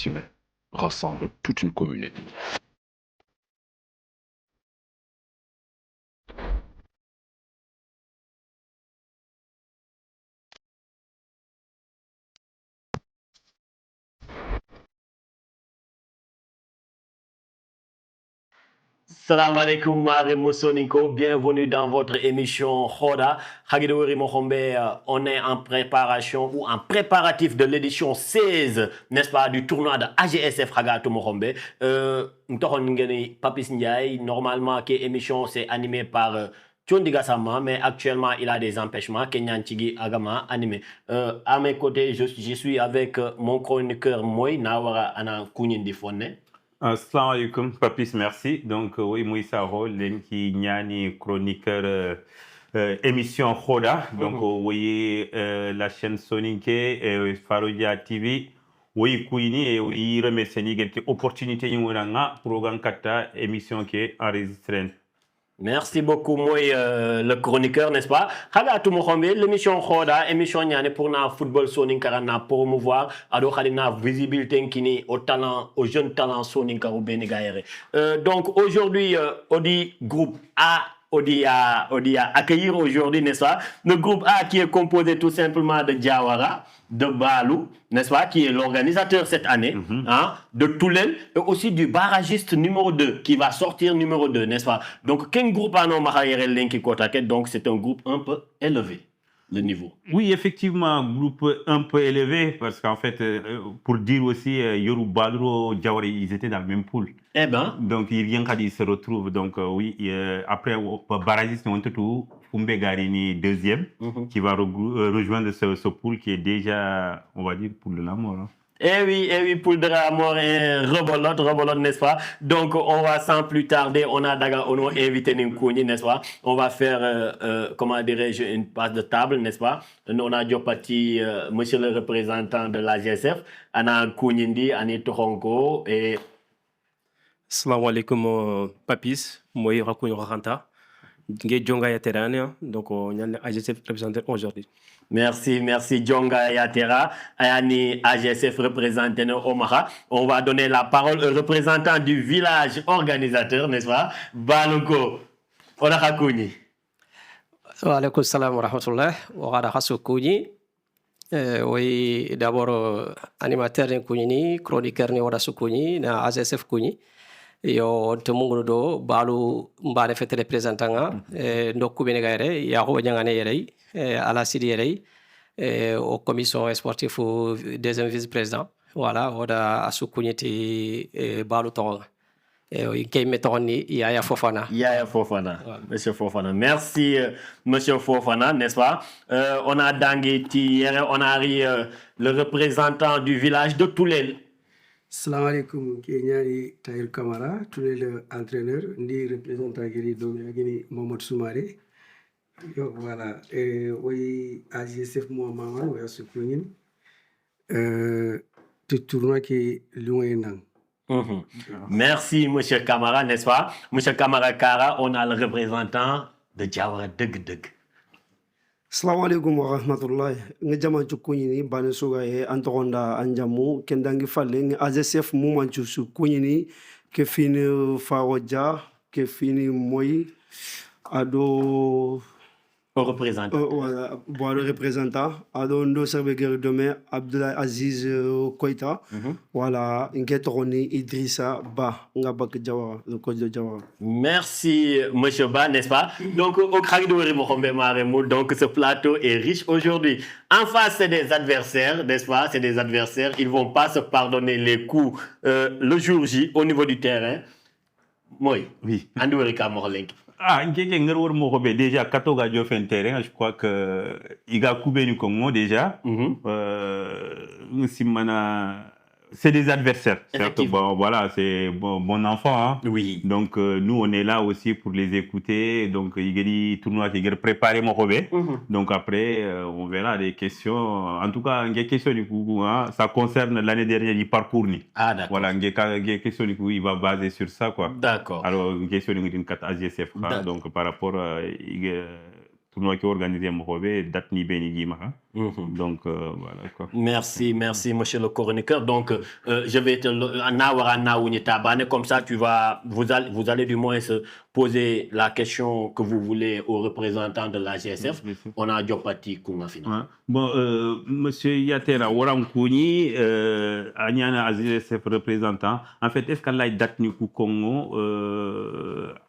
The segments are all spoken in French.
passionné rassemble toute une communauté. Salam alaikum Maremo Soninko, bienvenue dans votre émission Khoda. Hagidori Mohombe, on est en préparation ou en préparatif de l'édition 16, n'est-ce pas, du tournoi de AGSF Hagato Mohombe. Papis Ndiaye, normalement, qui émission c'est animé par Tchondi Gassama, mais actuellement il a des empêchements. Kenyan Chigi Agama animé. À mes côtés, je suis avec mon chroniqueur Moy, Nawara Ana Kounyindi Fone. Assalamu alaikum, Papis, merci. Donc, oui, Moïsa Rol, qui Nyani, chroniqueur émission Khoda. Donc, oui, la chaîne Soninke, Farodia TV. Oui, Kouini, et oui, remercie quelques opportunités pour Kata émission qui est enregistrée. Merci beaucoup, moi, le chroniqueur, n'est-ce pas? Hagatou Mohombe, l'émission Khoda, émission Nyane pour na football Sonin Karana promouvoir, ado Khadina visibilité kini au talent, aux jeunes talents Sonin Karou Benigaere. Donc aujourd'hui, Odi groupe A. Odi a accueillir aujourd'hui, n'est-ce pas? Le groupe A qui est composé tout simplement de Diawara, de Balou, n'est-ce pas? Qui est l'organisateur cette année, hein, de Toulel, et aussi du barragiste numéro 2, qui va sortir numéro 2, n'est-ce pas? Donc, quel groupe a donc c'est un groupe un peu élevé, le niveau. Oui, effectivement, groupe un peu élevé, parce qu'en fait, pour dire aussi, Yoru Badro, Diawara, ils étaient dans le même pool. Eh ben. Donc, il vient quand ils se retrouvent. Donc, oui, après, barragiste, on tout Fumbe Garini, deuxième, qui va rejoindre ce pool qui est déjà, on va dire, pool de la mort. Hein. Eh oui, poule de la mort et rebolote, n'est-ce pas? Donc, on va sans plus tarder, on a d'ailleurs invité Nkouni, n'est-ce pas? On va faire, comment dirais-je, une passe de table, n'est-ce pas? On a Diopati, monsieur le représentant de la GSF, Anna Kounindi, Annie Toronko et. Salam alaikum, Papis, moi, Rakouni Ranta. Djonga Yaterane, donc on a AGSF représenté aujourd'hui. Merci Djonga Yatera, Ayani AGSF représenté Omaha. On va donner la parole au représentant du village organisateur, n'est-ce pas? Balunko, Onakakouni. Wa alaikum salam wa rahmatullah, wa Kouni. Oui, d'abord animateur Kouni, chroniqueur Wada Kouni, na AGSF Kouni. Yo temungu do balu mbane fete représentant ndokku benegare ya ko nyangane yere ala sidi yere au commission sportif deuxième vice-président voilà oda asukunyeti balu ton et kay metoni Yaya Fofana. Monsieur Fofana. Merci monsieur Fofana, n'est-ce pas? On a Dangeti, on a le représentant du village de Toulel. Salam alaikum, Kenyani Tahir Kamara, tous les entraîneurs, ni représentant Giri Mohamed Soumaré. Voilà, oui, AGSF Mohamed, oui, à ce point, tout tournoi qui est loin. Merci, monsieur Kamara, n'est-ce pas? Monsieur Kamara Kara, on a le représentant de Diawara Deg. Assalamu alaikum wa rahmatullahi. Nga jama chukunyini bane suga e antoronda anjamu kendangi fale AGSF mumanchu sukunyini ke fini faroja ke fini moy ado au représentant. Voilà, le représentant ado ndo serbeguer demain Abdoulaye Aziz Koita. Voilà, Ngetoroni Idrissa Ba ngabak Diawara, le coach de Diawara. Merci monsieur Ba, n'est-ce pas? Donc au Kragidori Mohombe Maremo, donc ce plateau est riche aujourd'hui. En face, c'est des adversaires, n'est-ce pas? C'est des adversaires, ils vont pas se pardonner les coups le jour J au niveau du terrain. Moi, oui. Andouerika Morlenk. Ah, déjà, Katoga fait un terrain, je crois que Iga Koubeni Kongo déjà. C'est des adversaires. Bon, voilà, c'est bon enfant. Hein? Oui. Donc, nous, on est là aussi pour les écouter. Donc, il y a des tournois qui sont préparés, Donc, après, on verra des questions. En tout cas, il y a des questions du coup, hein? Ça concerne l'année dernière du parcours. Ah, d'accord. Voilà, il y a des questions du coup, il va baser sur ça, quoi. D'accord. Alors, une question d'une AGSF, donc par rapport à tournoi qui est organisé à Mohobé, date ni béni. Donc, voilà quoi. Merci, monsieur le chroniqueur. Donc, je vais te comme ça, vous allez du moins se poser la question que vous voulez aux représentants de la GSF. On a Diopati Koungafina. Ouais. Bon, monsieur Yatera, Warankouni, Agnana AGSF représentant. En fait, est-ce qu'elle a date du Congo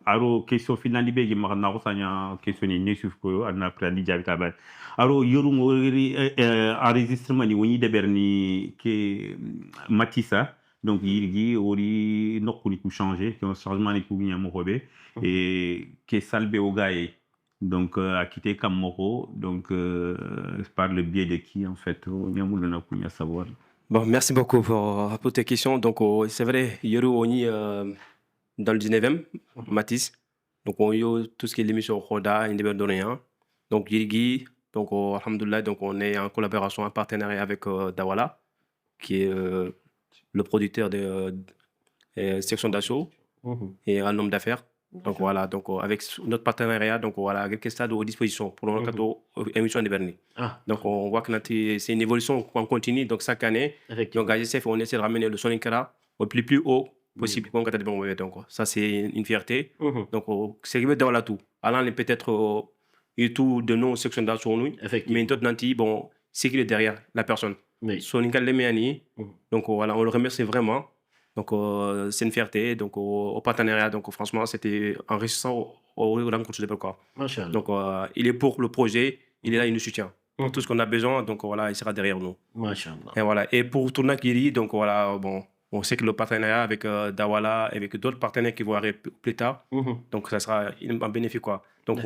aro question finale libé marna rosanya question ni nesuf ko ana prali jabita ba aro yorum enregistrement ni woni deberni ke Matissa donc yirgi ori nokuni ku changer que changement ni ku nyamo robé et que salbe au gaay donc a quitté Kamoro donc par le biais de qui en fait nyamo na ku nya savoir. Bon, merci beaucoup pour tes questions. Donc, c'est vrai, Yoru Oni dans le 19e, Matisse. Donc, on a tout ce qui est l'émission Roda, Indéberdorien. Donc, Yirgi, donc, alhamdoulilah, donc, on est en collaboration, en partenariat avec Dawala, qui est le producteur de section d'assaut et un homme d'affaires. Donc, voilà, donc, avec notre partenariat, donc, voilà, quelques stades à disposition pour notre émission de Berni. Donc, on voit que c'est une évolution qu'on continue. Donc, chaque année, donc, à GSF, on essaie de ramener le Soninkara au plus haut possible. Donc, ça, c'est une fierté. Donc, c'est arrivé dans la tout. Alors, peut-être, et tout de nos sections d'assaut, mais d'autres nantis, bon, c'est qu'il est derrière la personne. Soninkara Lemiani, donc, voilà, on le remercie vraiment. Donc, c'est une fierté. Donc, au partenariat, donc, franchement, c'était enrichissant au rencontre de quoi. Donc, il est pour le projet, il est là, il nous soutient. Pour tout ce qu'on a besoin, donc, voilà, il sera derrière nous. Et voilà. Et pour Tourna Kiri, donc, voilà, bon, on sait que le partenariat avec Dawala, avec d'autres partenaires qui vont arriver plus tard, donc, ça sera un bénéfice, quoi. Donc,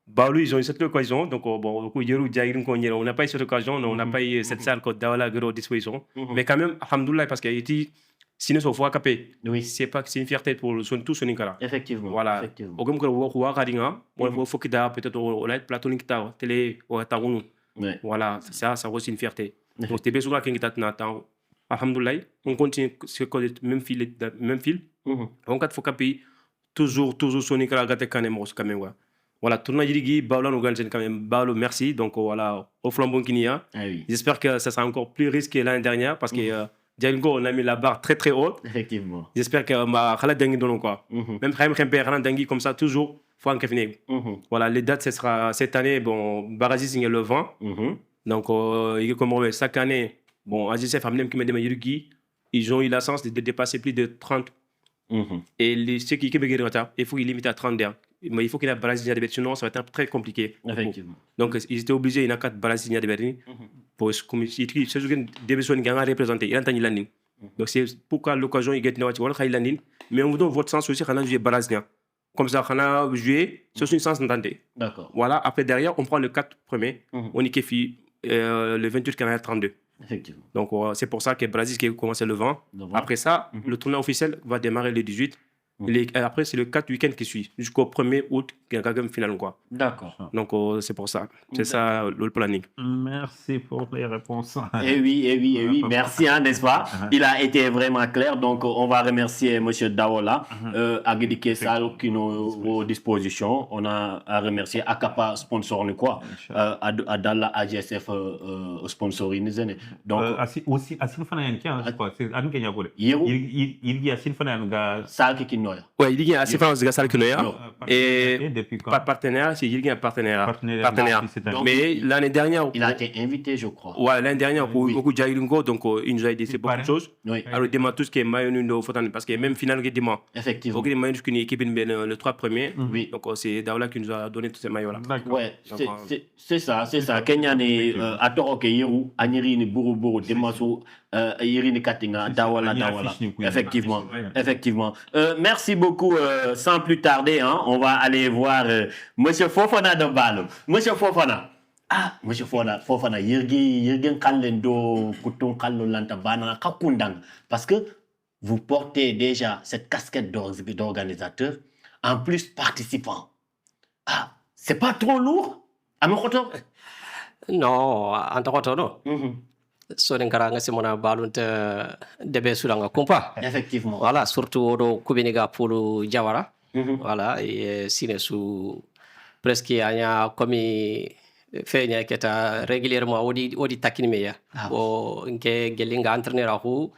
Baoulou, ils ont eu cette occasion. Donc, bon, on n'a pas eu cette occasion, on n'a pas eu cette salle que Dawala a à disposition. Mais quand même, alhamdoulilah, parce qu'il a été. Sinon, il faut capter. Oui. C'est une fierté pour tout Soninkara. Effectivement. Voilà. Au comme que vous faut que peut-être au light plateau télé ou voilà, ça aussi une fierté. Donc, c'est bien sûr qu'il y a alhamdoulilah, on continue sur le même fil. On faut capter toujours Soninkara gâté quand même voilà, tournoi Yirigi, Baoula nous gagne quand même. Baoulou, merci. Donc, voilà, au flambon qu'il y a. J'espère que ça sera encore plus risqué l'année dernière parce que Django, on a mis la barre très très haute. Effectivement. J'espère que ma khala dengi dono quoi. Même Khaim dengi comme ça toujours faut en finir. Voilà, les dates ce sera cette année bon Barazi signe le 20. Donc il est comme chaque année bon AGSF a même qui me demande Yurgi, ils ont eu la chance de dépasser plus de 30. Et ceux qui sont retard, il faut qu'ils limitent à 30 derrière. Mais il faut qu'il y ait un Brésilien de Berlin, sinon ça va être très compliqué. Effectivement. Donc ils étaient obligés, il y a 4 Brésiliens de Berlin. Pour comme si tu sais que des personnes qui ont représenté, il y a un landing. Donc c'est pourquoi l'occasion il gagne un landing. Mais on vous donne votre sens aussi, on a joué Brésilien. Comme ça, on a joué, c'est une sens d'entendre. D'accord. Voilà, après derrière, on prend le 4 premier, on y kéfi le 28 Canada 32. Effectivement. Donc c'est pour ça que le Brésil qui a commencé le 20. Après ça, le tournoi officiel va démarrer le 18. Après, c'est le 4 week-end qui suit, jusqu'au 1er août, qui est la finale. D'accord. Donc, c'est pour ça. C'est ça le planning. Merci pour les réponses. Eh oui. Merci, n'est-ce pas? Il a été vraiment clair. Donc, on va remercier M. Dawola, Agedi Kessal, qui nous à disposition. On a à remercier Akapa, sponsor, Adala AGSF, sponsoring. Donc, aussi, Asin Fanayan, je crois, c'est Anne Kenya. Il y a Asin Fanayan, ouais, il y a assez de Gassal Kenoya. Et pas partenaire, c'est il y a un partenaire. Mais l'année dernière. Il a été invité, je crois. Ouais, l'année dernière, beaucoup de Jaïlingo, donc il nous a dit beaucoup de choses. Alors, il tout ce qui est Mayonundo, parce que même final, effectivement. Il y a Mayonundo qui est équipe le 3 premiers. Donc, c'est Daoula qui nous a donné tous ces maillots-là. Ouais, c'est ça. Kenya n'est à Toroke Yeru, Anirini Buru, Demaso, Irini Katinga, Dawala. Effectivement. Merci beaucoup. Sans plus tarder, on va aller voir Monsieur Fofana de Balo. Monsieur Fofana. Monsieur Fofana, Yirgen Kalendo, Kouton Kallo Lantabana, Kakundang. Parce que vous portez déjà cette casquette d'organisateur, en plus participant. C'est pas trop lourd à mon côté? Non, en tant que non. Soninkara nga simona balunte debe sulanga kumpa. Effectivement. Voilà, surtout au Kubiniga pour Jawara. Voilà, et sinon sous presque anya comme feña keta régulièrement wodi takinmeya bo nke gelinga entraîneur aku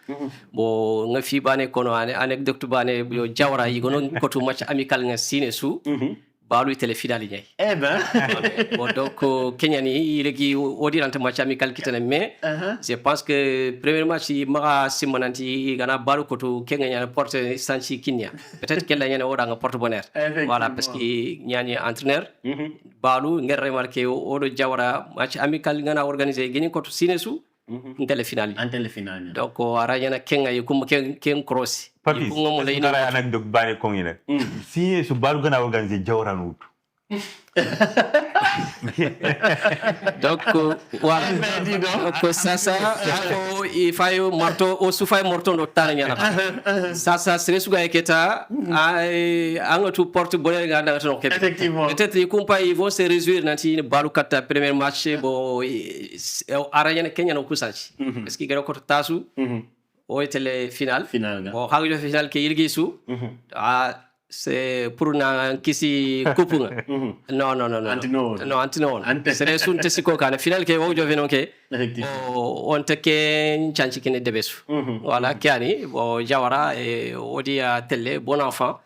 bo nga fi bane kono anecdote bane yo jawra yigono kotu match amical nga sine su balu tele final ñay eh ben bon donc Kenya ni legi wodi rante match amical kitane mais je pense que premier match maga simonanti gana balu kotu Kenya ñana porte sanchi kinya peut-être qu'elle ñana oda nga porte bonheur voilà parce que ñani entraîneur balu ngel remarqué odo jawra match amical ngana organiser gini kotu sine su ntele final antele final donc arayana Kenya yikum ken cross Papis, est-ce que tu anecdote bane kongi nak? Si su balu gana organiser jawran wut. donc voilà donc ça il faut marto o sufay morto do tan nyana ça c'est suga eketa anga tu porte bonheur ga da ton effectivement peut-être ils compa ils vont se réjouir nanti balu kata premier match bo arayana Kenya no kusachi parce que gara ko tasu o était final bon hagjo final ke yirgisu c'est pour na kisi kupunga non antino c'est sun tesiko kana final ke wo jove non ke on te ke chanchi kene debesu voilà kiani bo jawara e odia tele bon enfant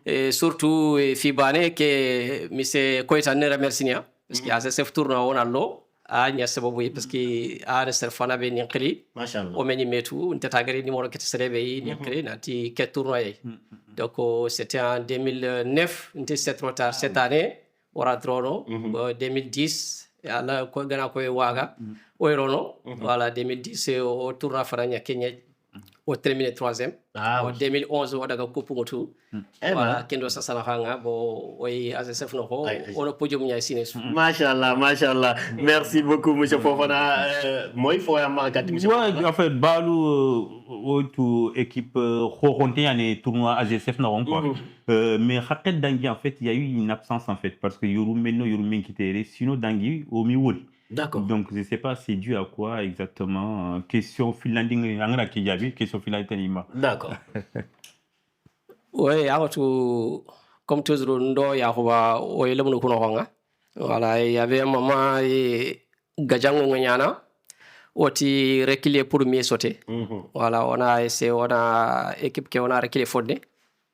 et surtout fibane ke mise koita ne remercier parce que ASF tourna on allo anya sababu parce que a ser fana be ninkri machallah o meni metu ntata gari numéro ke serebe ninkri nanti ke tournoi donc c'était en 2009 c'était trop tard cette année ora trono 2010 ala ko gana ko waga o rono voilà 2010 au tournoi faranya Kenya au terminé 3e en 2011 o daga coupe ngotu voilà kendo sa sala hanga bo oy ASF no ko on podium nya sine machallah merci beaucoup monsieur Fofana moy fo ya markat monsieur en fait balu auto équipe khoronté yani tournoi ASF non quoi mais haket dangi en fait il y a eu une absence en fait parce que yoru menkitéré sinon dangi au mi wol. D'accord. Donc, je ne sais pas c'est dû à quoi exactement. Question finlanding, question finlanding. D'accord. Oui, comme toujours, ndo ya huwa oile munu kuno honga. Voilà, il y avait un moment gajango nganyana oti reculer pour mieux sauter. Voilà, on a essayé, on a équipe qui on a reculé fondé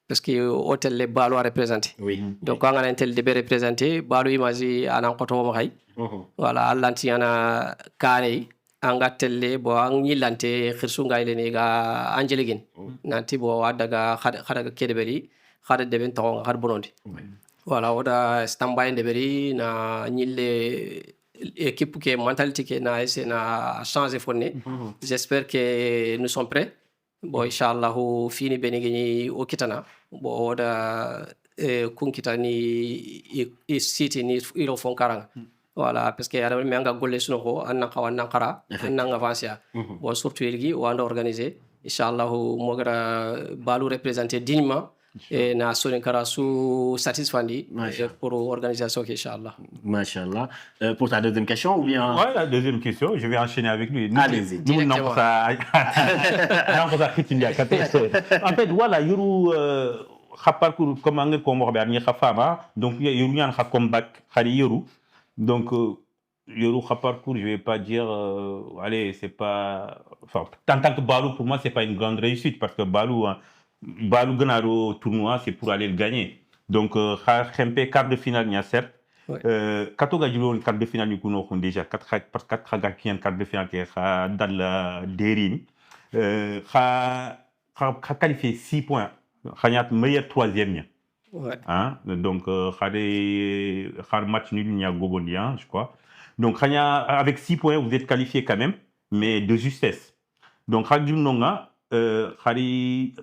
parce que hôtel les balles à représenter. Oui. Donc quand on a un tel début représenté, balles imagi anan koto mo hay. Voilà, allanti ana kare anga telle bo angi lante khirsunga ile ni ga angeligin nanti bo adaga khada kedebeli khada deben to khad bonondi voilà oda standby debeli na nyille équipe qui mentalité qui na essayer na changer fonné j'espère que nous sommes prêts bon inchallah fini benigini o kitana bo oda kunkitani i city ni ilo fon karanga voilà parce que adam me anga golle suno ko anna kawana kara anna avancer bon surtout ilgi o ando organiser inchallah mo gara balu représenter dignement et na sonin kara sous satisfandi pour organisation inchallah machallah pour ta deuxième question ou bien ouais la deuxième question je vais enchaîner avec lui allez-y non ça en fait voilà yuru parcours comment nga ko mo xabar ñi xafama donc yuru ñaan xa comeback xali yuru donc yuru xa parcours je vais pas dire allez c'est pas enfin en tant que Balou pour moi c'est pas une grande réussite parce que Balou ganaro tournoi c'est pour aller le gagner donc xa xempé quart de finale nya certes katoga jilon quart de finale ñu ko no déjà 4 ga kien quart de finale ke xa dal derin xa qualifié 6 points xañat meilleur troisième nya hein donc xar match nul nya gobondi hein je crois donc xaña avec 6 points vous êtes qualifié quand même mais de justesse donc xajum nonga xari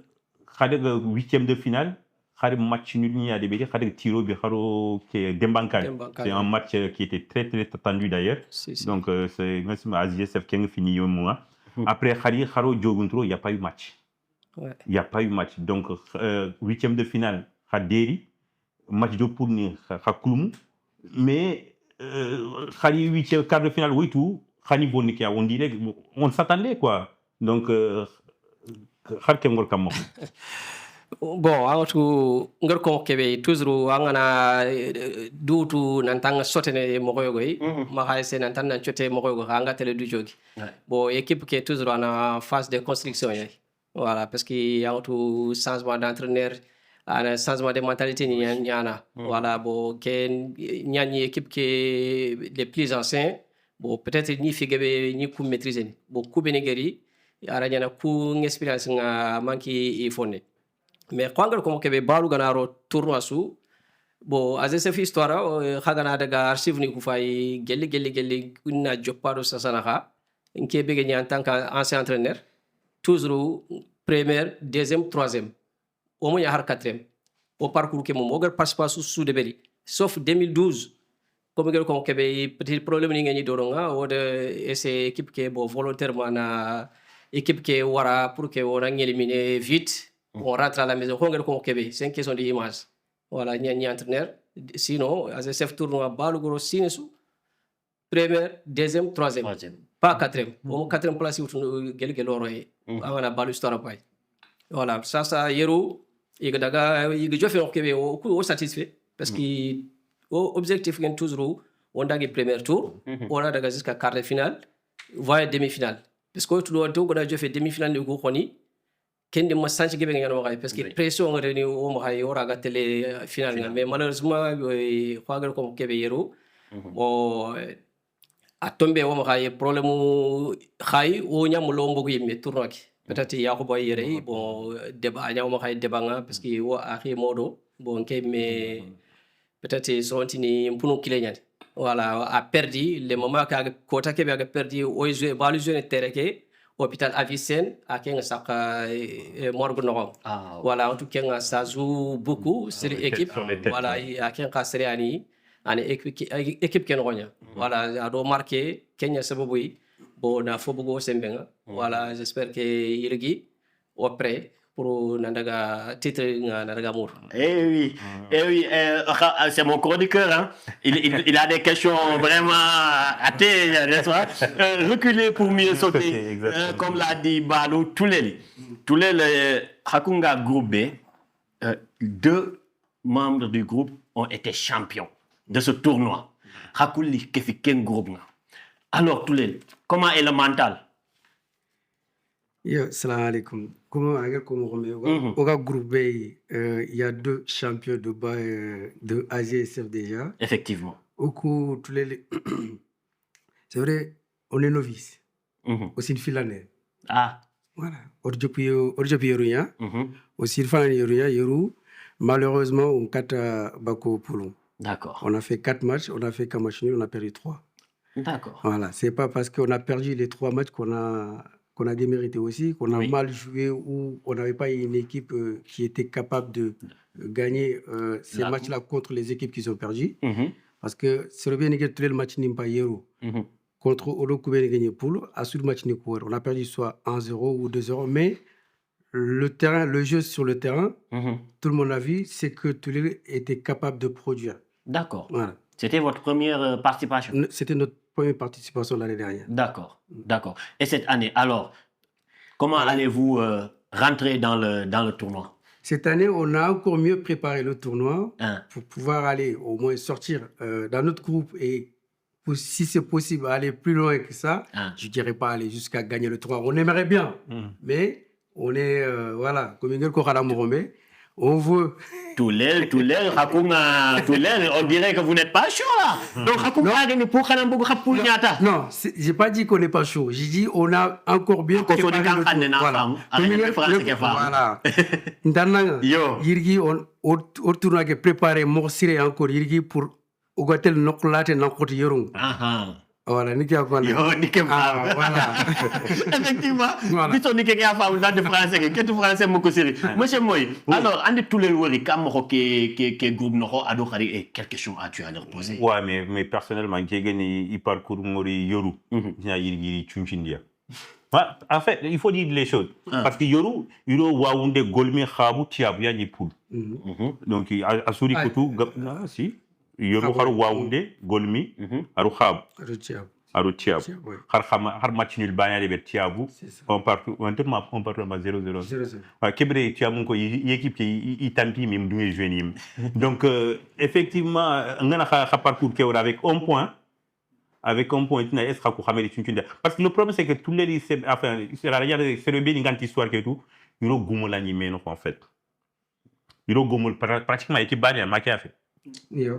8e de finale xari match nul nya de beli xari tiro bi xaro ke dembankal c'est un match qui était très très attendu d'ailleurs donc c'est même ASF qui a fini yo mois après xaro joguntro il y a pas eu match. Il n'y a pas eu match. Donc, 8e de finale, Khaderi, match de poule, Khakoulou. Mais, Khali 8e, quart de finale, oui, tout, Khani Bonikia, on dirait, on s'attendait, quoi. Donc, bon angatu ngar ko kebe toujours angana dutu nantanga sotene mogoyogo yi ma hayse nantan chote mogoyogo anga tele du jogi bon équipe qui est toujours en phase de construction yi voilà parce que angatu changement d'entraîneur ana changement de mentalité ni nyana voilà bon ken nyani équipe qui est les plus anciens bon peut-être ni figebe ni ku maîtriser ni bon ku benegeri ara nyana ku expérience nga manki e fonne mais kwangal ko kebe balu ganaro tournoi su bo ASF histoire khagana daga archive ni ku fay gelli na joppado sasanaha nke bege ni en tant qu'ancien entraîneur toujours première deuxième troisième au moins har quatrième au parcours ke mo gar participation sous de beri sauf 2012 comme gel ko kebe petit problème ni ngani doronga o de ese équipe ke bo volontairement na équipe ke wara pour que on éliminer vite on rentre à la maison ko ngel ko kebe c'est une question d'image voilà ni entraîneur sinon ASF tournoi balu gros sinesu première deuxième troisième pas quatrième au quatrième place gel loro e amana balu histoire pay voilà ça yero yiga daga yiga jofe ko kebe o satisfait parce que objectif gen toujours on dagi premier tour on a daga jusqu'à quart de finale voire demi-finale parce que tout le temps on jofe demi-finale ni ko xoni kendi ma sanci gebe ngano waxay parce que pression nga reni o mo hay ora ga télé finale mais malheureusement xagal ko kebe yero bon a tombé o mo hay problème xay o ñam lo mbogu yimé tournoi ki peut-être ya ko boy yere bon débat ñaw mo hay débat nga parce que wo akhi modo bon mais peut-être sontini mpuno kileñati voilà a perdu le moment ka kota kebe a perdu o jouer balu jouer tereke hôpital Avicenne à Kenga Saka Morgue Norom. Voilà, en tout cas, ça joue beaucoup sur l'équipe. Voilà, à Kenga Seriani, une équipe qui est voilà, a remarqué Kenya Saboui, bon, na Fobogo Sembenga. Voilà, j'espère que Irigi, après, pour Nandaga titre Nandaga Mour. Eh oui, c'est mon chroniqueur, hein. Il a des questions vraiment hâtées, n'est-ce pas? Reculer pour mieux sauter. Comme l'a dit Balou, tous les Hakunga groupe B, 2 membres du groupe ont été champions de ce tournoi. Hakuli Kefiken groupe. Alors, tous les, comment est le mental? Salam alaikum. Comment au groupe B, il y a 2 champions de AGSF déjà. Effectivement. Au cours tous les c'est vrai, on est novice. Aussi une filaner. Ah. Voilà. Aujourd'hui Yoruya. Aussi une filaner Yoru. Malheureusement, on 4 Bako Poulon. D'accord. On a fait 4 matchs, on a fait 4 matchs nuls, on a perdu 3. D'accord. Voilà. C'est pas parce qu'on a perdu les 3 matchs qu'on a démérité aussi, qu'on a mal joué ou on n'avait pas une équipe qui était capable de gagner ces matchs-là contre les équipes qui sont perdues. Parce que c'est le bien que le match n'est pas hier. Contre Olo Koubé gagné pour à ce match on a perdu soit 1-0 ou 2-0, mais le jeu sur le terrain, tout le monde a vu, c'est que Toulé était capable de produire. D'accord. Voilà. C'était votre première participation? C'était notre première participation l'année dernière. D'accord. Et cette année, alors, comment allez-vous rentrer dans le tournoi? Cette année, on a encore mieux préparé le tournoi pour pouvoir aller au moins sortir dans notre groupe et si c'est possible aller plus loin que ça. Je ne dirais pas aller jusqu'à gagner le tournoi. On aimerait bien, mais on est, voilà, comme Ingel Korala Moromé, on veut... Tous les, on dirait que vous n'êtes pas chaud là. Donc, non, j'ai pas dit qu'on n'est pas chaud. J'ai dit on a encore bien préparé le tournoi. Voilà. Yirgi, on tournoi qui préparé Morsire encore Yirgi pour Ogatel Nokolate Nakoti Yorung. Voilà, Nikia voilà. Effectivement. Plutôt Nikia Fama, de français, que tu français, mon conseiller. Monsieur Moy, alors, en tous les jours, que groupe Noro, Adokari, et quelle question as-tu à leur poser? Ouais, mais personnellement, il parcourt Mori Yoru, il y a Chunchindia. En fait, il faut dire les choses. Parce que Yoru, il y a Waounde Golmi Khabou Tiabia Nipul. Donc, à Souri Koutou, si. Yoru Haru Waounde, Golmi, Haru Khab. aro Tiabu. Ouais. Har match nul banya de Tiabu. C'est ça. On part 0-0. 0-0. Ouais, Kebre Tiabu ko équipe qui tampi même doué jouer donc effectivement on a parcours qui avec un point. Avec un point, est-ce parce que le problème c'est que tous les lycées, enfin, c'est le bien une grande histoire que tout, il y a goumol animé en fait. Il y a goumol pratiquement équipe bannière maquillé fait.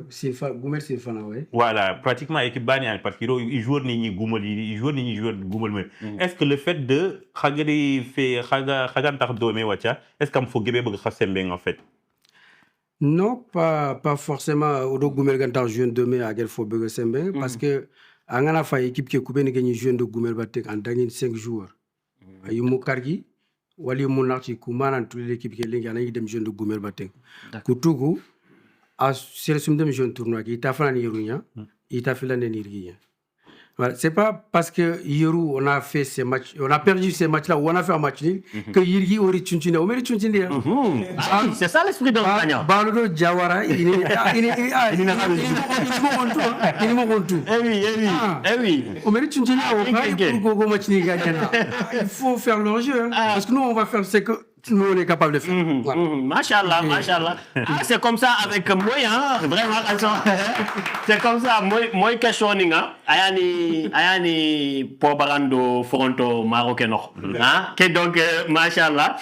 C'est Goumel c'est fan ouais. Voilà, pratiquement équipe bannière parce qu'il y a joueur ni goumol, il joue ni joueur goumol. Est-ce que le fait de khagari fait khagan tardomé wacha, est-ce qu'on faut gebe khasembeng en fait? Non, pas forcément au Goumel Gantar jeune demain à quel faut bugger Sembe parce que en a fait équipe qui est coupée de jeune de Goumel Batek en dernier 5 jours. Il y a Kargi, Wali Monarchi, Kouman, toute l'équipe qui est là, il y a des jeunes de Goumel Batek. Koutougou, à ce même jeune tournoi qui t'a fait un Irounia, il t'a fait l'année Nirguia. Voilà. C'est pas parce que Yerou on a fait ces matchs, on a perdu ces matchs-là ou on a fait un match nul que Yirgi aurait Tchunchine. On mérite Tchunchine. C'est ça l'esprit de l'Espagnol. Baludo Jawara, il est Eh oui. On mérite Tchunchine pour que match nul gagne. Il faut faire le jeu. Parce que nous, on va faire ce que nous, on est capable de faire. Machallah. C'est comme ça avec moi, hein. Vraiment, c'est comme ça. Moi, questioning, hein. Ayani Pobarando Fronto Marocain. Hein. Donc, machallah.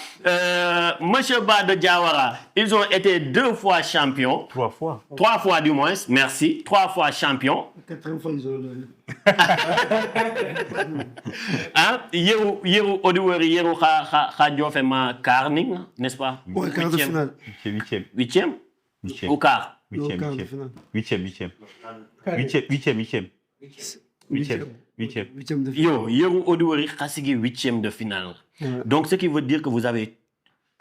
Monsieur Bad Diawara, ils ont été 2 fois champions. 3 fois. 3 fois du moins, merci. 3 fois champions. 4e fois, ils ont Hein? Yeru Odiweri, Yeru Khadio fait ma carning, n'est-ce pas? Ouais, quart de finale. 8e? Ou quart? 8e. 8e de finale. Yeru Odiweri Khasigi 8e de finale. Ouais. Donc, ce qui veut dire que vous avez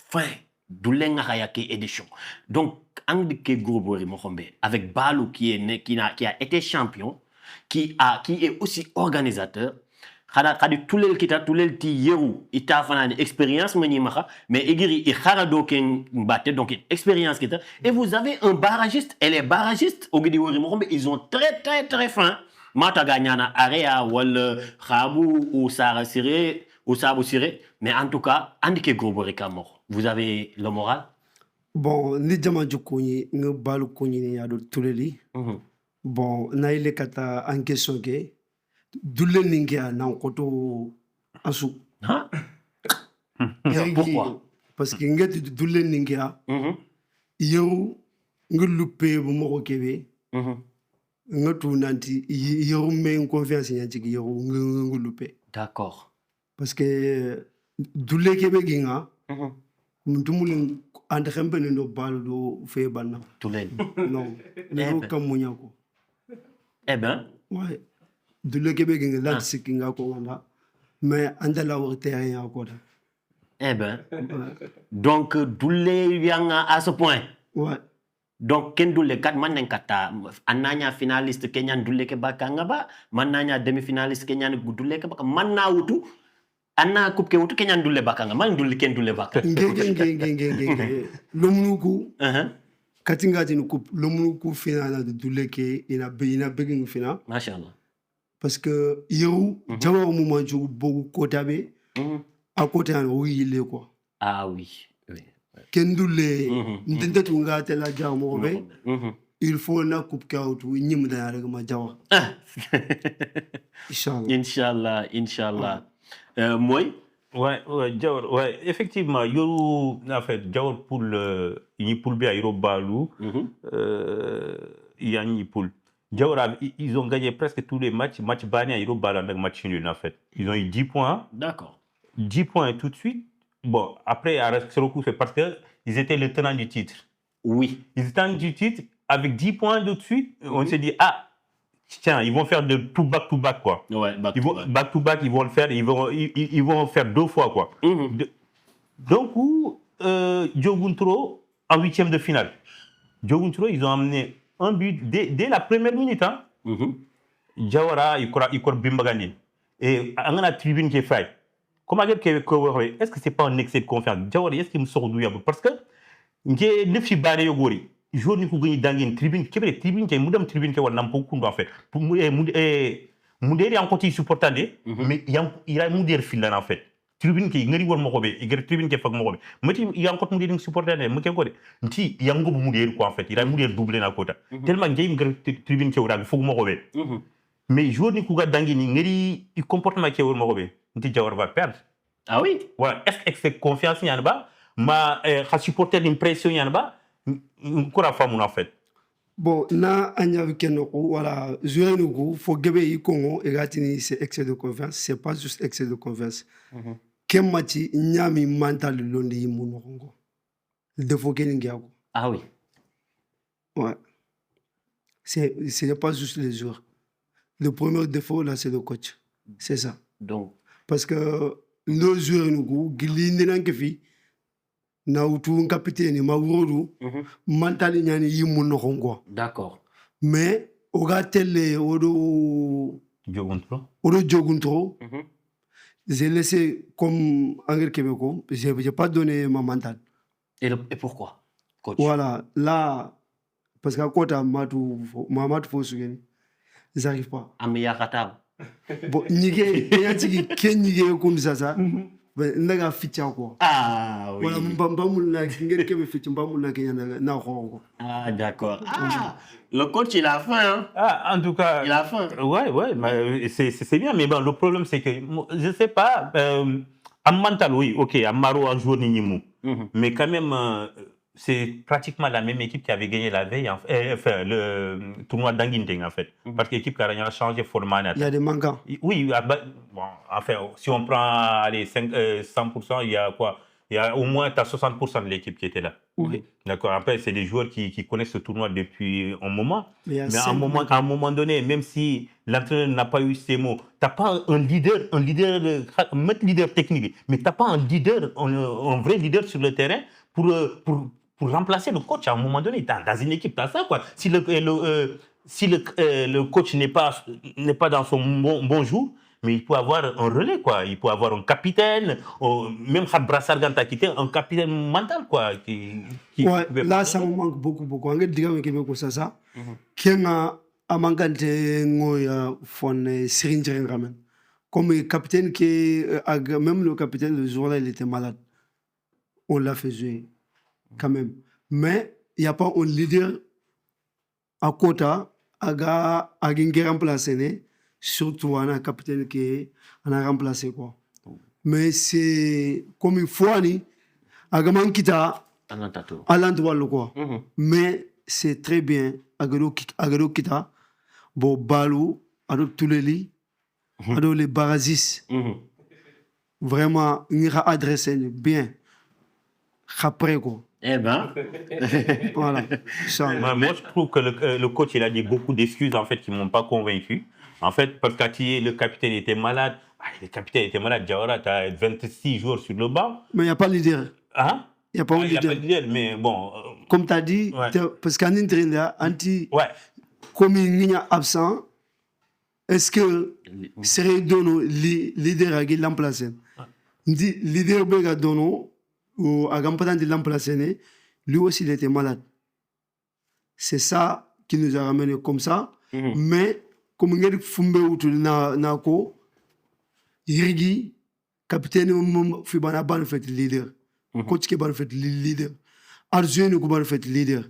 fait Doulenga Hayake édition. Donc, Andike Gourbouri Mokhombe, avec Balou qui a été champion, qui est aussi organisateur, tous les ti yeru ita fanani expérience mais igiri i kharado ken batte donc expérience kita et vous avez un barragiste et les barragistes au Guidi Wori Mokhombe ils ont très fin mata gagnana area wal khabu ou sara siré ou sabu siré mais en tout cas andike Gourbouri Kamor vous avez le moral. Bon ni jama jukuni nge balu kuni ni ado tuleli. Bon na ile kata en question ke dulle ningia na koto asu. Hein? Pourquoi? Parce que ngeti dulle ningia yow nge loupé bu moko kebe nga tu nanti yow me confiance nya ci yow nga loupé. D'accord. Parce que dulle kebe ginga mtumul ande xembe ndo balu do fe banna Toulen. non no kamunya ko. Eh ben, ouais. De le Québec, il y a des gens qui ont mais on a la terrain encore. Eh ben. Donc, Doulé Yanga à ce point. Ouais. Donc, Ken Doulé 4 man kata ananya finaliste Kenyan Doulé ke bakanga ba, mananya demi-finaliste Kenyan Doulé ke bakanga, manna wutu anna coupe ke wutu Kenyan Doulé bakanga, man Doulé Ken Doulé bakanga. Lomunuku. Katinga tinu coupe lomunuku final de Doulé ke ina begin final. Machallah. Parce que yow jawa moment ju bogu kotabe à côté en oui il est quoi. Ah oui. Ken Doulé ndente nga tela jamu be. Il faut na coupe kautu nyim da rek ma jawa. Inshallah. Moi Ouais, Diawar, ouais, effectivement, Yoru, en fait, Diawar pour il pour bien Yoro Balou, il y a une poule. Diawar, ils ont gagné presque tous les match Bania, Yoro Balou, match nul, en fait. Ils ont eu 10 points. D'accord. 10 points tout de suite. Bon, après, à Restroko, c'est parce qu'ils étaient le tenant du titre. Oui. Ils étaient tenant du titre, avec 10 points tout de suite, on s'est dit, tiens, ils vont faire de tout back-to-back, quoi. Ouais, back-to-back, ils vont le faire, ils vont faire 2 fois, quoi. Donc, Dioguntro, en 8e de finale. Dioguntro, ils ont amené un but dès la première minute, hein. Diawara, il court Bimbagani. Et on a la tribune qui est faite. Comment dire est-ce que c'est pas un excès de confiance? Diawara, est-ce qu'il me sort d'où? Parce que, il y a 9 Bane Yogori. Jour ni ko gagné dans une tribune qui est tribune qui est tribune qui est en fait pour muderi en côté supportande mais il a muderi filan en fait tribune ki ngari wor mokobe igere tribune ke fak mokobe mati il a encore muderi supportande meke ko de nti yango muderi quoi en fait il a muderi doublé na kota tellement ngey ngari tribune ke wora fuk mokobe mais jour ni kuga dangi ni ngari il comportement ke wor mokobe nti jawar va perdre. Ah oui? Voilà, est-ce que c'est confiance y en a ma supporter l'impression y en a encore à femme en fait. Bon, na anya kenoko voilà, jouer nous faut gebe yi Congo et gatini c'est excès de confiance, c'est pas juste excès de confiance. Quel match nyami mental londi muno Congo. Le défaut keningiako. Ah oui. Ouais. C'est pas juste les joueurs. Le premier défaut là c'est le coach. C'est ça. Donc parce que nos joueurs nous gilinde nankefi na utu capitaine mawurodu mental nyani yimuno Congo. D'accord. Mais au gars télé odo joguntro j'ai laissé comme Angel Québécois, j'ai pas donné ma mental. Et pourquoi, coach? Voilà, là parce qu'à côté Mamadou Fosugeni ils n'arrivent pas. Amiyakatab. Bon, nige yatiki ken nige comme ça ndaga fitia quoi. Ah oui. Voilà mbamul na ngere kebe fitia mbamul na kenya na rongo. Ah d'accord. Ah, le coach il a faim hein. Ah en tout cas il a faim. Ouais mais c'est bien mais bon le problème c'est que je sais pas en mental oui OK Amaro a joué Nimu mais quand même c'est pratiquement la même équipe qui avait gagné la veille enfin le tournoi d'Anguinteng en fait parce que l'équipe Caragna a changé format. Il y a des manquants. Oui bon enfin si on prend allez 100% il y a quoi? Il y a au moins 60% de l'équipe qui était là. Oui. D'accord. Après, c'est des joueurs qui connaissent ce tournoi depuis un moment. Mais à un moment donné, même si l'entraîneur n'a pas eu ces mots, tu n'as pas un leader technique, mais tu n'as pas un leader, un vrai leader sur le terrain pour remplacer le coach. À un moment donné, dans une équipe, tu as ça, quoi. Si le coach n'est pas dans son bon jour, mais il peut avoir un relais, quoi. Il peut avoir un capitaine, même Brassard Ganta qui était un capitaine mental, quoi. Ouais, là, ça me manque beaucoup. On va dire que c'est ça. Qui a manqué de fon Sirinjeren Ramen. Comme le capitaine même le capitaine, le jour-là, il était malade. On l'a fait jouer, quand même. Mais il n'y a pas un leader à côté, à remplacer. Surtout un capitaine qui a remplacé quoi. Mais c'est comme il faut aller à Gamankita à l'endroit quoi. Mais c'est très bien à Gado Kita, bon Balou, à tous les lits, à les Barazis. Vraiment, il a adressé bien. Après quoi. Eh ben. Voilà. Moi, je trouve que le coach il a dit beaucoup d'excuses en fait qui m'ont pas convaincu. En fait, parce que le capitaine était malade. Le capitaine était malade. Diawara, tu as 26 joueurs sur le banc. Mais il n'y a pas de leader. Hein? Il n'y a pas de leader. Il n'y a pas de leader, mais bon. Comme tu as dit, parce qu'en entraîneur, comme il y a absent, est-ce que serait donné leader à l'emplacer? Dit leader à donné ou à l'emplacer, lui aussi il était malade. C'est ça qui nous a ramené comme ça. Mais comme il y a Fumbe ou Nako, Irigi, capitaine Fibana ban fait leader. Coach qui ban fait leader. Arjun ou ban fait leader.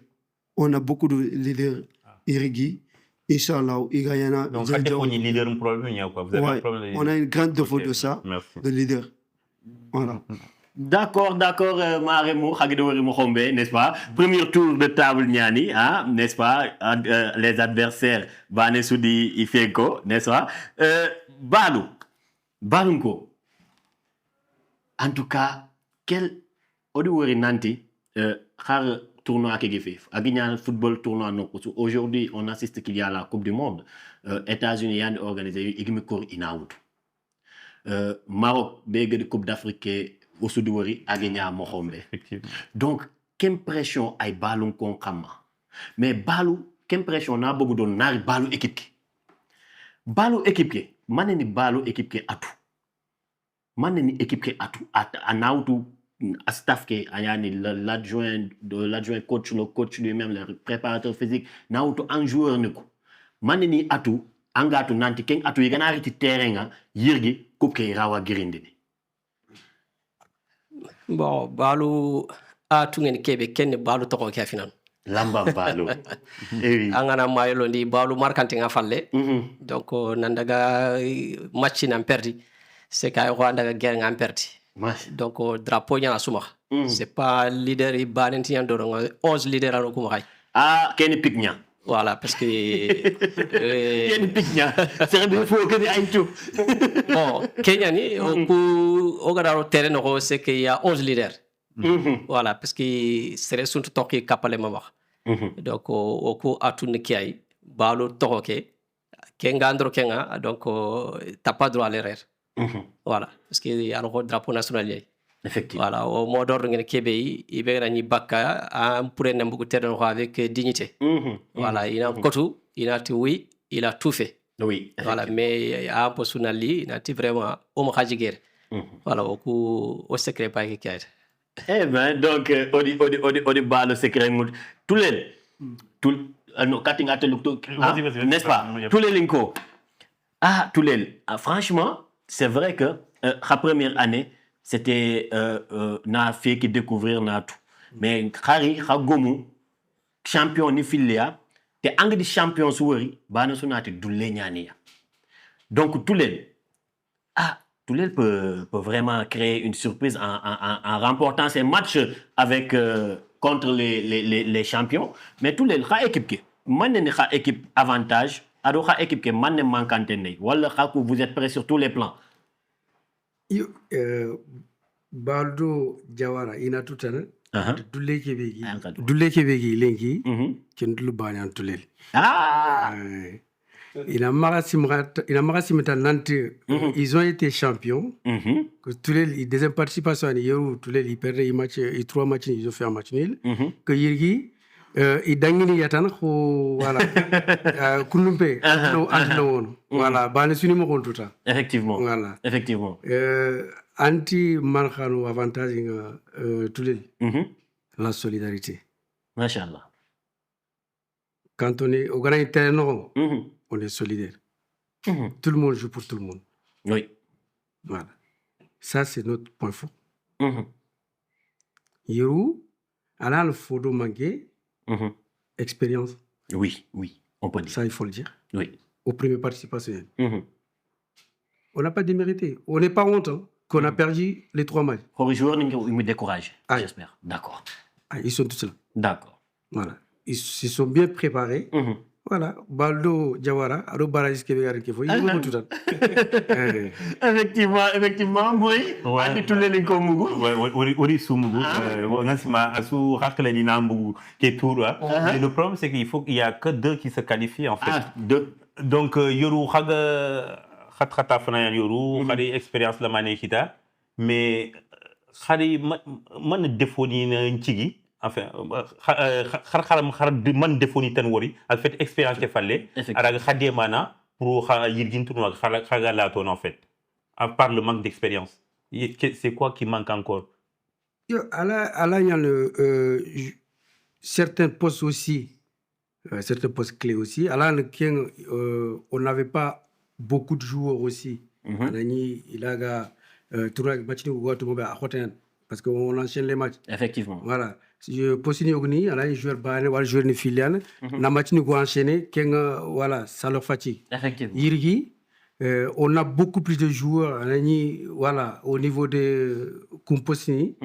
On a beaucoup de leaders Irigi. Inch'Allah, Igayana. Donc, quand on est leader, un problème, il y a quoi? Vous avez un problème de leader? On a une grande défaut de ça, de leader. Voilà. D'accord, Maremo, Hagedori Mokhombe, n'est-ce pas? Premier tour de table Niani, hein, n'est-ce pas? Les adversaires, Banesoudi, Ifeko, n'est-ce pas? Balunko. En tout cas, quel Odiwori Nanti, tournoi qui est fait. Un football tournoi non. Aujourd'hui, on assiste qu'il y a la Coupe du Monde. États-Unis ont organisé une Inaout. Maroc, bégue de Coupe d'Afrique, au Sud-Ouari, a gagné à Mohombe. Donc, quelle pression a ballon qu'on kama. Mais ballon, quelle pression a beaucoup de nari ballon équipe. Ballon équipe, maneni ballon équipe à tout. Maneni équipe à tout. À Naoutou. Staff qui ayani l'adjoint coach, le coach lui-même, le préparateur physique, na auto un joueur ne ko maneni atu angatu nanti ken atu igana riti terrain yirgi kuke rawa girindini. Bon, balu atungen kebe ken balu toko ke finan. Lamba balu. Eh oui. Angana maylo ndi balu markanti nga falle. Donc nandaga match nan perdi. C'est kay Rwanda ga guerre nga perdi. Donc drapeau nya suma. C'est pas leader i banenti yan do 11 leader anu kuma kay. Ah, ken piknya. Voilà, parce que Ken piknya. C'est bien faut que ay tout. Bon, Kenya ni au gadaro terrain c'est qu'il y a 11 leaders. Voilà, parce que c'est sont toki kapale mama. Donc au coup atun kiai balu toke kenga andro kenga donc t'as pas droit à l'erreur. Voilà, parce que y a le drapeau national. Effectivement. Voilà, au mot d'ordre ngene kebe i be rani bakka am pour n'importe terrain avec dignité. Voilà, il a kotu, il a tout oui, il a tout fait. Oui. Voilà, mais à un poste il a vraiment au Khajigir. Voilà, au secret pas qui a. Eh ben, donc, on bat le secret. Tous les. N'est-ce pas? Tous les linko. Ah, tous les. Franchement, c'est vrai que la première année, c'était n'a fait que découvrir n'a tout. Mais Khari, Khagomu, champion ni filia, te angdi champion souari, bana sonate doulé nyania. Donc, tous les. Ah, Toulel peut vraiment créer une surprise en remportant ses matchs avec, contre les champions. Mais Toulel, il y a une équipe qui a équipe avantage, il y a une équipe qui est manquante. Vous êtes prêts sur tous les plans. Baldo Jawara, il a tout un. Doulé Kebegi, Lengi, qui est le banyan Toulel. Ah! Il a Marasimeta Nantes, ils ont été champions. Tous les deuxième participation, ils perdaient les 3 matchs, ils ont fait un match nul. Que Yirgi, ils dangini yatan, voilà, Kunumpe, voilà, Banesuni Mokontuta. Effectivement. Voilà. Effectivement. Anti-Mankhano avantage, tous les, la solidarité. Machallah. Quand on est au grand terrain, on est solidaire. Tout le monde joue pour tout le monde. Oui. Voilà. Ça, c'est notre point fort. Yerou, alors le photo manqué, expérience. Oui, oui, on peut dire. Ça, il faut le dire. Oui. Au premier participation. On n'a pas démérité. On n'est pas honte qu'on a perdu les 3 matchs. Pour les joueurs, ils me découragent, j'espère. D'accord. Ils sont tous là. D'accord. Voilà. Ils se sont bien préparés. Voilà, Baldo Jawara, Ado Baradis Kébégar qui faut, il est tout Effectivement, oui. Ouais. Tous les links Mugu. Ouais, Ori Sumugu. On a Asu Raklani Nambu qui est tout là. Mais le problème, c'est qu'il y a que 2 qui se qualifient en fait. Ah, 2. Donc, Yoru Khatrata Fana Yoru, Khari expérience la Manekita. Mais Khari Man défoni Nchigi. Enfin, man defoni tan wori al fait expérience ke falle ara khadé mana pour yirgin tournois khaga la ton en fait à part le manque d'expérience c'est quoi qui manque encore il y a certains postes aussi certains postes clés aussi on n'avait pas beaucoup de joueurs aussi il a tournoi match parce qu'on enchaîne les matchs effectivement voilà Possini Ogni, un joueur barré, un joueur filial, na match nous enchaîner, voilà, ça leur fatigue. Effectivement. Yirgi, on a beaucoup plus de joueurs, voilà, au niveau de Kumposini,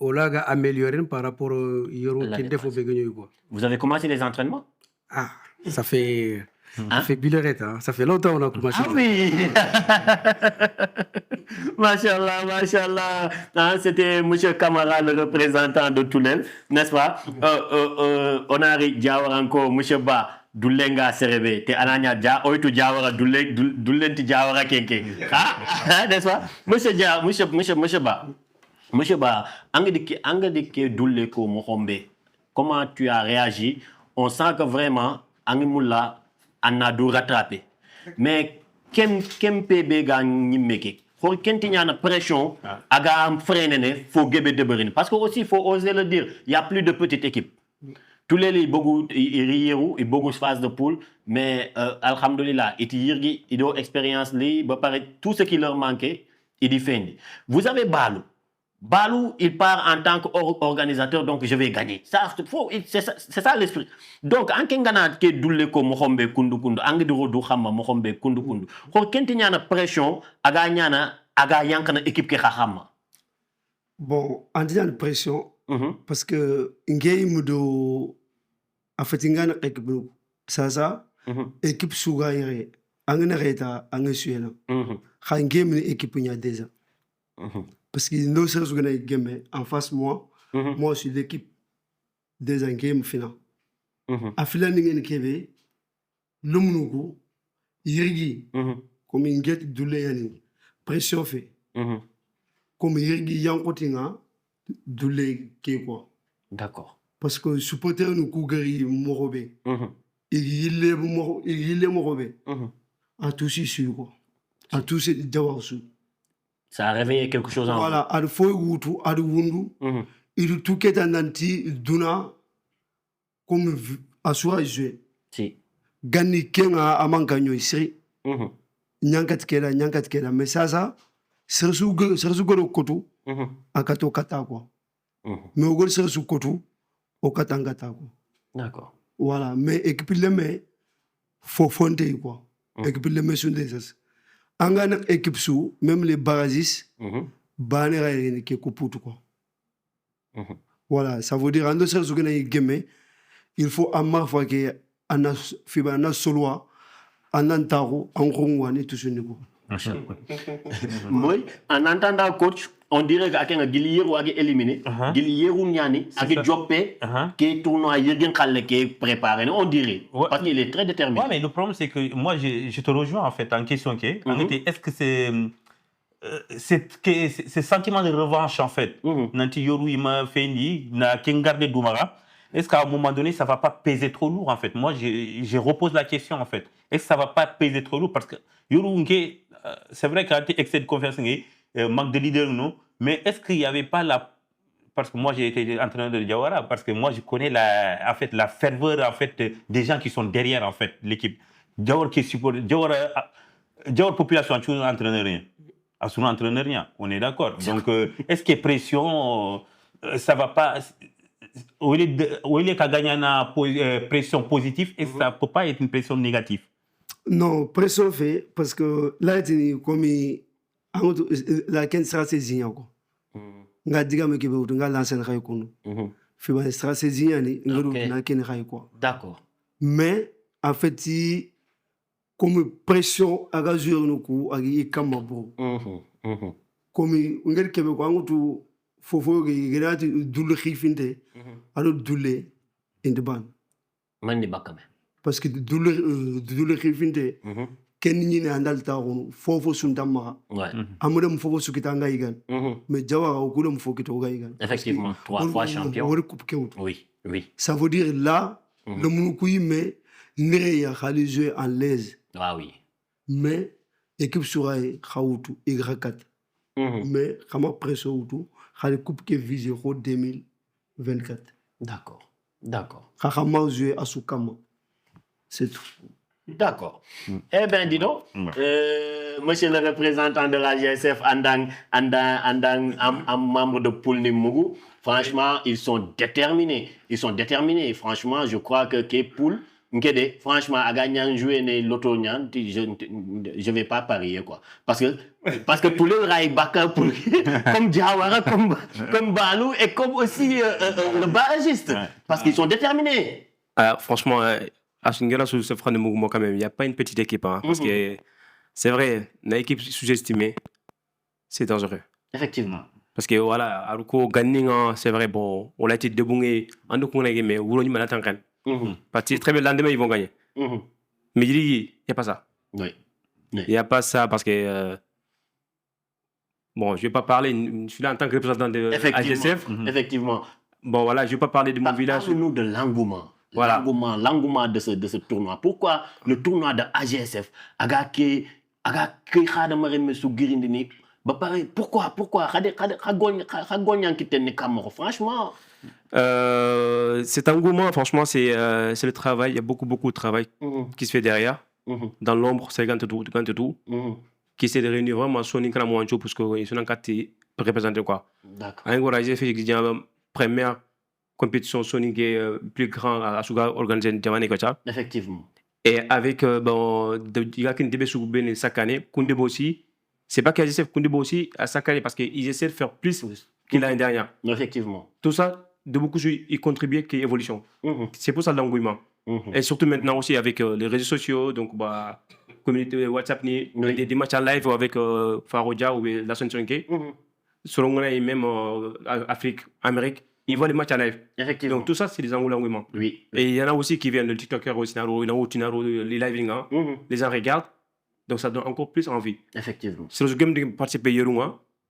on l'a amélioré par rapport au Yoro qui Vous avez commencé les entraînements? Ah, ça fait bilerette, ça fait longtemps qu'on a commencé. Ah oui. Machallah. C'était M. Kamara, le représentant de Toulel, n'est-ce pas? On a Diawara encore, M. Ba, Doulenga Serebe, te Ananya Dia, Oitu Diawara, Doulenti Diawara Kenke. N'est-ce pas? M. Ba, Angedike Douleko Mohombe, comment tu as réagi? On sent que vraiment, Angimoula, on a dû rattraper. Mais, quel PB gagne pour qu'il y ait une pression, il faut freiner, il faut gagner de berine. Parce que aussi, il faut oser le dire, il n'y a plus de petites équipes. tous les lits beaucoup rieru et beaucoup phase de poule mais alhamdoulilah iti yirgi ido expérience li ba pare tout ce qui leur manquait il y fait. Vous avez Balou, il part en tant qu'organisateur, donc je vais gagner. C'est ça l'esprit. Donc, en Kengana, qui est doulé comme Mohombe Kundu Kundu, en Gidoro Douhama Mohombe Kundu Kundu, quand il y a une pression, aga yankana équipe qui Hama. Bon, en disant une pression, parce que game de. En fait, il y a une équipe. Ça, équipe Sougaïre, Angenareta, Angesuena. Il y a une game équipe il y a déjà. Parce que nous sommes game en face moi, moi je suis l'équipe des game final. À final n'ingen kebe, l'umunugo, irigi, comme une guette doulé pression fait, comme irigi yankotinga doulé quoi. D'accord. Parce que supporter nous cougari morobe, il est morobe, à tous ici quoi, à tous ces dawarsou. Ça a réveillé quelque chose en voilà, à feu wutu, à wundu, il tout qui est en anti duna comme à soir jouer. Si. Gani kenga amanganyo isri. Nyankat keda, mais ça, sersu goro kotu, akato kata quoi. Mais au goro sersu kotu, au katangata quoi. D'accord. Voilà, mais équipe le met, faut fonder quoi. Équipe le met sur des as. Angana équipe sous, même les barragistes, banner qui couputu quoi. Voilà, ça veut dire, en deux sens, il faut à ma fois que en a solo, en antaro, en rongouane, tout ce niveau. Oui, en entendant coach, on dirait que Guiliero a éliminé, Guiliero Niani a Djopé, qui est tournoi Yegen Kale qui est préparé, on dirait, parce qu'il est très déterminé. Ouais, mais le problème c'est que moi je te rejoins en fait en question qui est-ce que c'est sentiment de revanche en fait, Nanti Yoru il m'a fait ni na Kengarde Doumara. Est-ce qu'à un moment donné, ça ne va pas peser trop lourd, en fait? Moi, je repose la question, en fait. Est-ce que ça ne va pas peser trop lourd? Parce que, c'est vrai qu'il y a excès de confiance, manque de leader, non? Mais est-ce qu'il n'y avait pas la... Parce que moi, j'ai été entraîneur de Diawara, parce que moi, je connais la ferveur, en fait, des gens qui sont derrière, en fait, l'équipe. Diawara qui supporte... Diawara population, tu n'entraînes rien. Assurant entraîneur rien, on est d'accord. Donc, est-ce qu'il y a pression? Ça ne va pas... Où il est qu'à gagner une pression positive et ça ne peut pas être une pression négative. Non, pression fait parce que là, comme la quête stratégie, nga diga me kebe nga lancer na kono. Fi ba stratégie ni nguru na ken quoi. D'accord. Mais en fait, comme pression à gazur no ku agi kamabo. Comme ngel kebe ko ngutu fofo gerati dul khifinte alors dule indban mani bakame parce que dule khifinte ken ni ne andal ta ko fofo sundama amudam fofo sukita ngaigan mais jawa ko dum fokito ngaigan effectivement 3 fois champion oui ça veut dire là le munukuyi mais neya khali jouer en l'aise ah oui mais équipe surai khawutu y4 mais kama presso wutu khali coupe qui vise 2024. D'accord. Khama jouer à Soukama. C'est tout. D'accord. Eh bien, dis donc, monsieur le représentant de la GSF, un membre de Poul Nimmougou, franchement, ils sont déterminés. Franchement, je crois que Poul, franchement, à gagner un jouet l'auto, je ne vais pas parier, quoi. Parce que pour le Raï Baka, comme Diawara, comme Balou et comme aussi le barragiste. Parce qu'ils sont déterminés. Franchement, à Singela, sous ce frein de mouvement, quand même, il n'y a pas une petite équipe. Parce que c'est vrai, une équipe sous-estimée, c'est dangereux. Effectivement. Parce que voilà, Aruko Ganning, c'est vrai, bon, on a été deboungé, en tout cas, mais on a été en parce que très bien, le lendemain, ils vont gagner. Mais il n'y a pas ça. Oui. Il n'y a pas ça parce que... bon, je ne vais pas parler, je suis là en tant que représentant de AGSF. Effectivement. Bon, voilà, je ne vais pas parler de mon village. Parle-nous de l'engouement. Voilà. L'engouement de ce tournoi. Pourquoi le tournoi de AGSF pourquoi franchement Cet engouement, franchement, c'est le travail. Il y a beaucoup de travail qui se fait derrière. Dans l'ombre, c'est quand tout. Qui essaie de réunir vraiment Sonic à Moancho parce qu'ils sont en quatre représentés quoi. D'accord. En j'ai fait la première compétition Sonic plus grande à Suga organisée en Jamaique. Effectivement. Et avec, il y a qu'un début sur Ben chaque année, Koundebo aussi. C'est pas qu'ils essaient Koundebo aussi à chaque année parce qu'ils essaient de faire plus que l'année dernière. Effectivement. Tout ça, de beaucoup, ils contribuent à l'évolution. C'est pour ça l'engouement. Et surtout maintenant aussi avec les réseaux sociaux, donc, communauté WhatsApp, des matchs en live avec Faroja ou la Sonchonke. Selon et même Afrique, Amérique, ils voient les matchs en live. Effectivement. Donc tout ça, c'est des engouements. Oui. Et il y en a aussi qui viennent, le TikToker aussi, les living, les gens regardent. Donc ça donne encore plus envie. Effectivement. C'est le game de participer hier,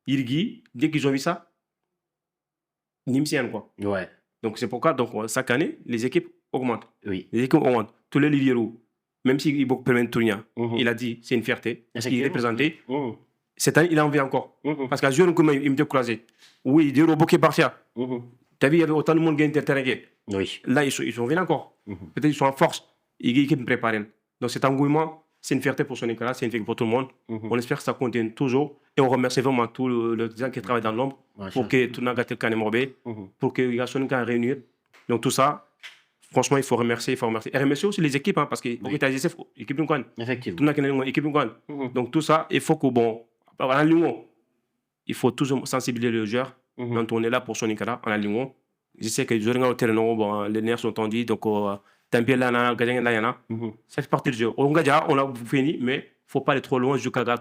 Irgi, dès qu'ils ont vu ça, Nimsien quoi. Ouais. Donc c'est pourquoi donc, chaque année, les équipes augmentent. Oui. Les équipes augmentent. Tous les Liviero, même s'il est beaucoup permis de tourner, il a dit c'est une fierté. Parce qu'il est représenté. Cette année, il a envie encore. Parce qu'à jour, il me découragé. Oui, il dit au bouquet parfait. Tu as vu, il y avait autant de monde qui est intéressé. Oui. Là, ils sont venus encore. Peut-être qu'ils sont en force. Ils me préparent. Donc cet engouement, c'est une fierté pour Sonic, c'est une fierté pour tout le monde. On espère que ça continue toujours. Et on remercie vraiment tous les gens qui travaillent dans l'ombre pour que tout le monde ait le Morbe, pour que y ait Sonic à réunir. Donc tout ça, franchement, il faut remercier. Et remercier aussi les équipes, parce que l'AGSF, l'équipe de Kwan. Effectivement. Tout le monde a une équipe de Kwan. Donc tout ça, il faut que, en Lyon, il faut toujours sensibiliser les joueurs. Donc on est là pour Sonic en Lyon. Je sais que les joueurs au terrain, les nerfs sont tendus, donc ça fait partie du jeu. On a fini, mais il ne faut pas aller trop loin jusqu'à la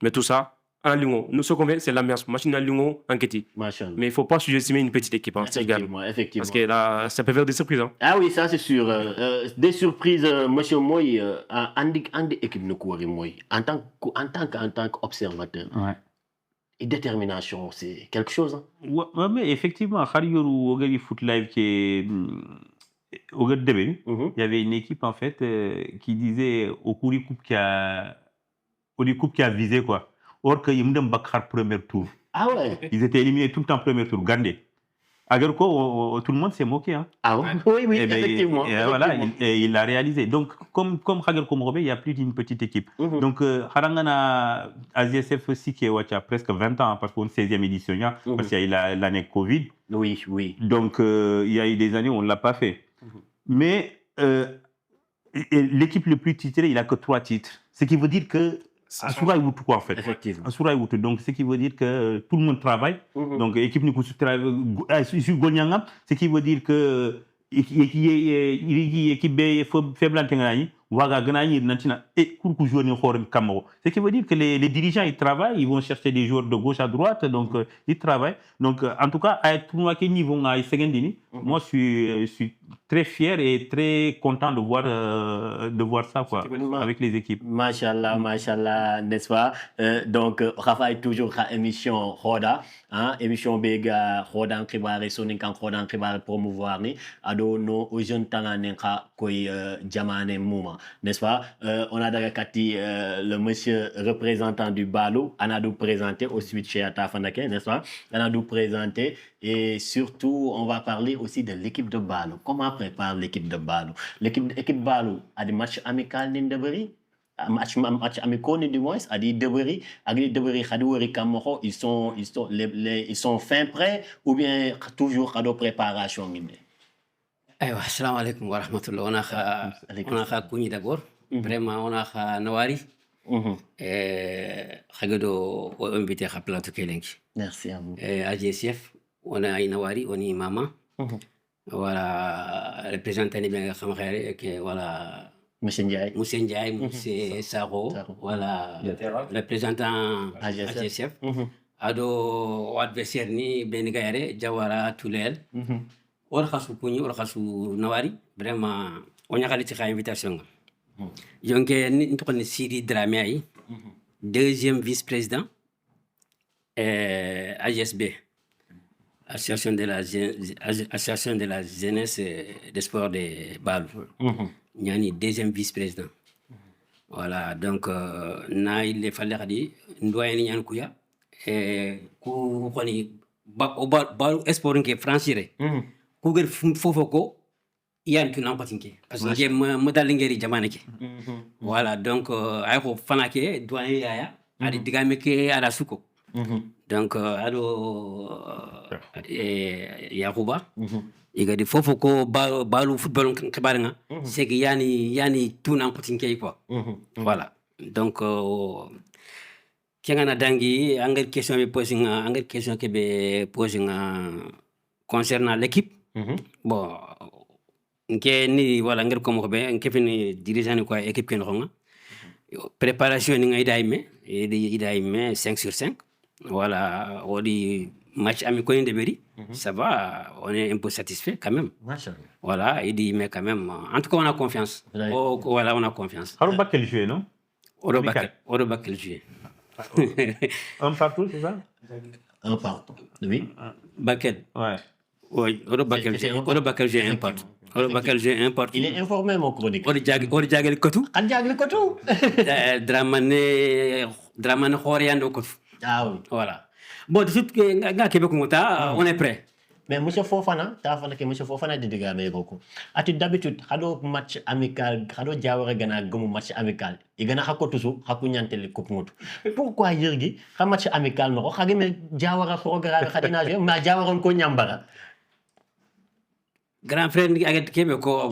Mais tout ça, en Lyon, nous ce qu'on fait, c'est la machine à Lyon enquêtée. Mais il ne faut pas sous-estimer une petite équipe. Effectivement. Parce que là, ça peut faire des surprises. Ah oui, ça c'est sûr. Des surprises, monsieur Moy, en équipe de Kouari Moy, en tant qu'observateur. Ouais. Et détermination, c'est quelque chose. Ouais, mais effectivement, au Foot Live qui est au début, il y avait une équipe en fait qui disait au Kouri Coupe qui a visé quoi. Or que ils me bakar premier tour. Ah ouais. Ils étaient éliminés tout le temps premier tour. Gandé. Agarko, tout le monde s'est moqué. Hein. Ah ouais. Oui, effectivement. Et voilà, il l'a réalisé. Donc, comme Hagarko Morobé, il y a plus d'une petite équipe. Donc, Harangana ASF aussi qui est presque 20 ans, parce qu'on 16e édition, parce qu'il y a eu l'année Covid. Oui. Donc, il y a eu des années où on ne l'a pas fait. Mais l'équipe le plus titrée, il n'a que 3 titres. Ce qui veut dire que Asura Iwutu quoi en fait. Effectivement. Asura Iwutu. Donc ce qui veut dire que tout le monde travaille. Donc équipe Nikusu travaille sur Gonyangam, ce qui veut dire que équipe faible en Waga Ganaï Nantina et Kourkou joueur ni Khorem Kamaro. Ce qui veut dire que les dirigeants ils travaillent, ils vont chercher des joueurs de gauche à droite, donc ils travaillent. Donc en tout cas à tournoi qui niveau à Segendini, moi je suis très fier et très content de voir ça quoi, avec les équipes. Machallah, n'est-ce pas? Donc Rafa est toujours à émission Roda, émission Bega Roda en Kribar et Sonic en Roda en Kribar promouvoir ni ado no aux jeunes talents n'enka koi Jamane Mouma, n'est-ce pas? On a d'ailleurs le monsieur représentant du Balo, on a dû présenter au suite chez Atafandake, n'est-ce pas? On a dû présenter et surtout on va parler aussi de l'équipe de Balo. Comment prépare l'équipe de Balo? L'équipe Balo a des matchs amicaux n'indebri? Match amicaux du moins, a des debris, ils sont fin prêts ou bien toujours à la préparation? Aywa, assalamu alaikum wa rahmatullah. On a Kouni d'abord. Vraiment, on a Nawari. Khagado invité à plateau Kelenki. Merci à vous. AGSF, on a Nawari, on a Maman. Voilà, représentant bien que voilà. Monsieur Ndiaye, Monsieur Saro, voilà, représentant AGSF. Ado adversaire ni Ben Gaïre, Jawara, Toulel. On a Nawari, vraiment, on a une invitation. Donc, nous avons Siri Dramé, deuxième vice-président, AGSB, Association de la jeunesse des sports de Bâle. Nous avons deuxième vice-président. Voilà, donc, il fallait dire, nous avons un Kouya, balu sport nke franchir ku gër fofo ko yan tu nan patinke parce que je modal ngeri jamane ke voilà donc ay ko fanake doyen yaya adi digame ke ala suko donc ado yakuba igadi fofo ko balu football xibar nga c'est que yani tout nan patinke quoi voilà donc kengana dangi angel question be posing angel question ke be posing concernant l'équipe bon nke ni wala ngel ko mo be nke fini dirigeant ni quoi équipe ken xonga préparation ni ngay daime 5 sur 5 voilà odi match ami ko de beri ça va on est un peu satisfait quand même voilà il dit mais quand même en tout cas on a confiance voilà on a confiance Haru Bakel jouer non Oro Bakel jouer un partout c'est ça un partout oui Bakel ouais oui Oro Bakel jouer un partout Oro Bakel jouer un partout il est informé mon chronique ori jagal kotu kan jagal kotu Dramane Khoriando kotu ah oui voilà bon de suite nga kebe ko ngota on est prêt mais monsieur Fofana ta fa que monsieur Fofana de digame goko ati d'habitude hado match amical hado jawara gana gomu match amical e gana hakotusu haku nyantele ko mutu pourquoi yirgi ha match amical no khagi me jawara programme khadina ma jawaron ko nyambara grand frère ni agat kebe ko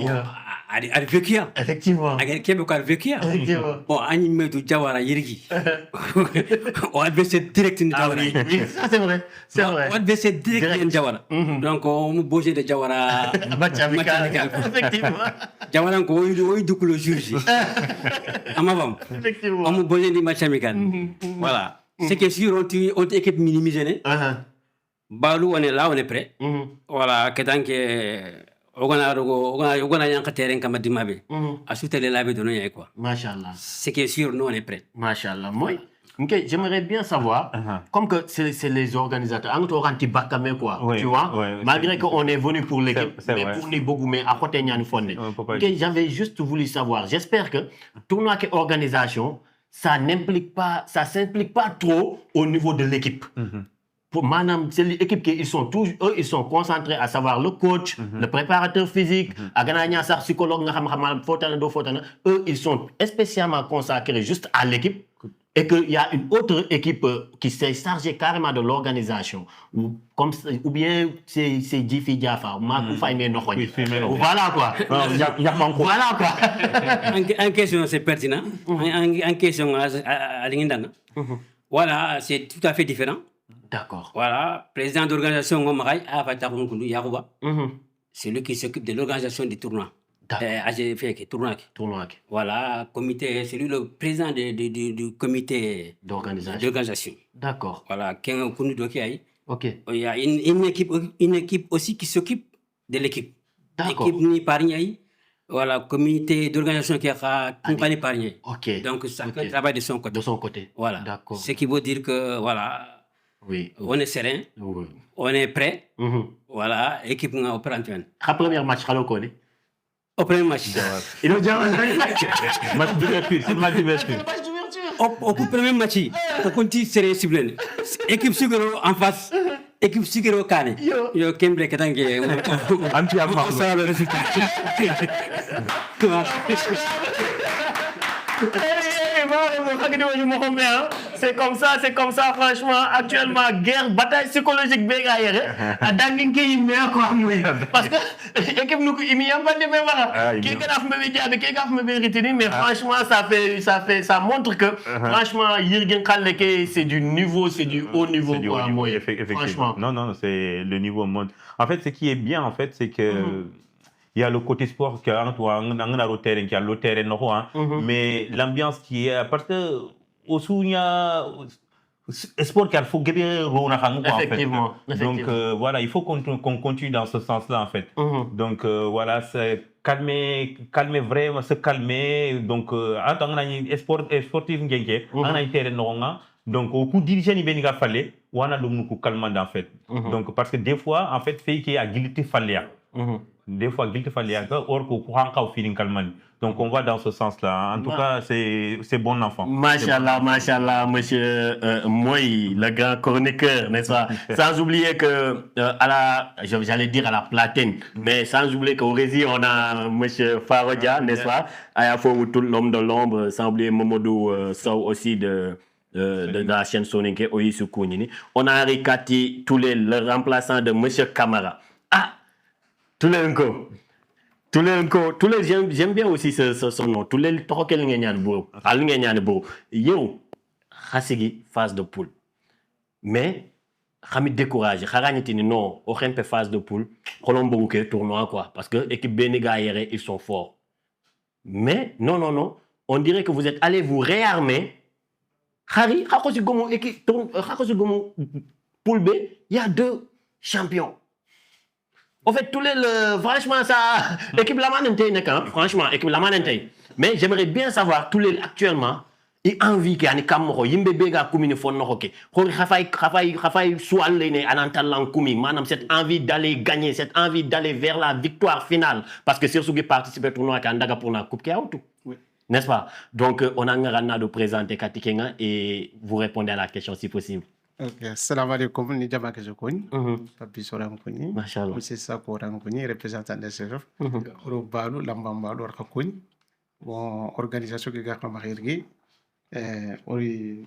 adi vécu effectivement agat kebe ko vécu bon ani metu jawara yirgi on adversaire direct ni jawara oui ça c'est vrai on adversaire direct ni jawara donc on me bouger de jawara match amical effectivement jawara ko oy dukku le jour ji amabam effectivement on me bouger di match amical voilà c'est que sur on équipe minimisée balu on est là on est prêt voilà ketanke ogana yanka terrain kama dimabe asutele labe dono yai quoi machallah c'est que sûr nous on est prêt machallah moi OK j'aimerais bien savoir comme que c'est les organisateurs en tout ranti bakame quoi tu vois malgré que on est venu pour l'équipe mais pour ni beaucoup mais à côté ñan fondé OK j'avais juste voulu savoir j'espère que tournoi que organisation ça s'implique pas trop au niveau de l'équipe pour madame c'est l'équipe qui ils sont concentrés à savoir le coach le préparateur physique à gagner sa psychologue nga xam fotana do fotana eux ils sont spécialement consacrés juste à l'équipe et qu'il y a une autre équipe qui s'est chargée carrément de l'organisation ou bien c'est Jifi Diafa Makou Faimé Nokhoni voilà quoi voilà quoi en question c'est pertinent en question à l'ingindana voilà c'est tout à fait différent. D'accord. Voilà, président d'organisation Ngomaray Avatarun Kundu Yarouba. C'est lui qui s'occupe de l'organisation du tournoi. AGF tournoi. Voilà, comité, c'est lui le président du comité d'organisation. D'accord. Voilà, Ken Kundu Dokiaï. OK. Il y a une équipe aussi qui s'occupe de l'équipe. D'accord. L'équipe ni Parignaï. Voilà, comité d'organisation qui a compagnie Parignaï. OK. Donc chacun travaille de son côté. De son côté. Voilà. D'accord. Ce qui veut dire que voilà. Oui. On est serein. Oui. On est prêt. Voilà, équipe nga opérationnelle. Le premier match xalo ko ni. Au premier match. Il a déjà match d'ouverture. Au premier match, on continue serré ciblé. Équipe Sugero en face. Équipe Sugero Kane. Yo Kembre Katange. Anti avant. Ça le résultat. C'est comme ça, franchement, actuellement, guerre, bataille psychologique, parce que l'équipe nous mais franchement, ça montre que, franchement, c'est du niveau, c'est du haut niveau. Franchement. Non, c'est le niveau monde. En fait, ce qui est bien, en fait, c'est que il y a le côté sport qui a le terrain, mais l'ambiance qui est parce que au souvenir sport car faut gagner effectivement. Donc voilà, il faut qu'on continue dans ce sens-là en fait. Donc voilà, c'est calmer vraiment, se calmer. Donc en tant que sportif donc au coup dirigeant il va falloir on a le calmant en fait. Donc parce que des fois en fait fait qu'il y a agilité fallait des fois guilt fallait or ko hanka feeling kalman. Donc on va dans ce sens-là. En tout cas, c'est bon enfant. Machallah, monsieur Moï, le grand chroniqueur, n'est-ce pas? Sans oublier que j'allais dire à la platine, mais sans oublier qu'au Rési, on a monsieur Farodia, n'est-ce pas? Ayafo, tout l'homme de l'ombre, sans oublier Momodou Sow aussi de la chaîne Soninke, Oyisu Kounini. On a Rikati, le remplaçant de monsieur Kamara. Ah, tous les j'aime bien aussi son nom. Tous les toquel ngénian bo. Al ngénian bo. Yo, khasigi phase de poule. Mais xami découragé. Xaragniti ni non, au xempe phase de poule. Colombo bouquet tournoi quoi parce que équipe Beniga hier ils sont forts. Mais non, on dirait que vous êtes allés vous réarmer. Khari, khakosi gomo équipe khakosi gomo poule B, il y a 2 champions. En fait, franchement, ça, l'équipe la manente, franchement, l'équipe la manente. Mais j'aimerais bien savoir, actuellement, ils ont envie qu'il y ait des camerounais, ils ont bébé qui font ok. Rafai Soualene, Anantalan Koumi, madame, cette envie d'aller gagner, cette envie d'aller vers la victoire finale. Parce que c'est ce qui participe au tournoi Kandaga pour la Coupe qui est out. N'est-ce pas? Donc, on a un de présenter Katikenga et vous répondez à la question si possible. Ok, salam alaikum, ni jama ke jokoni. Papi soram koni. Machallah. Monsieur Sako ram koni, représentant des chefs. Ro balu lambamba lo ka koni. Bon, organisation ke ga ma xirgi. Ori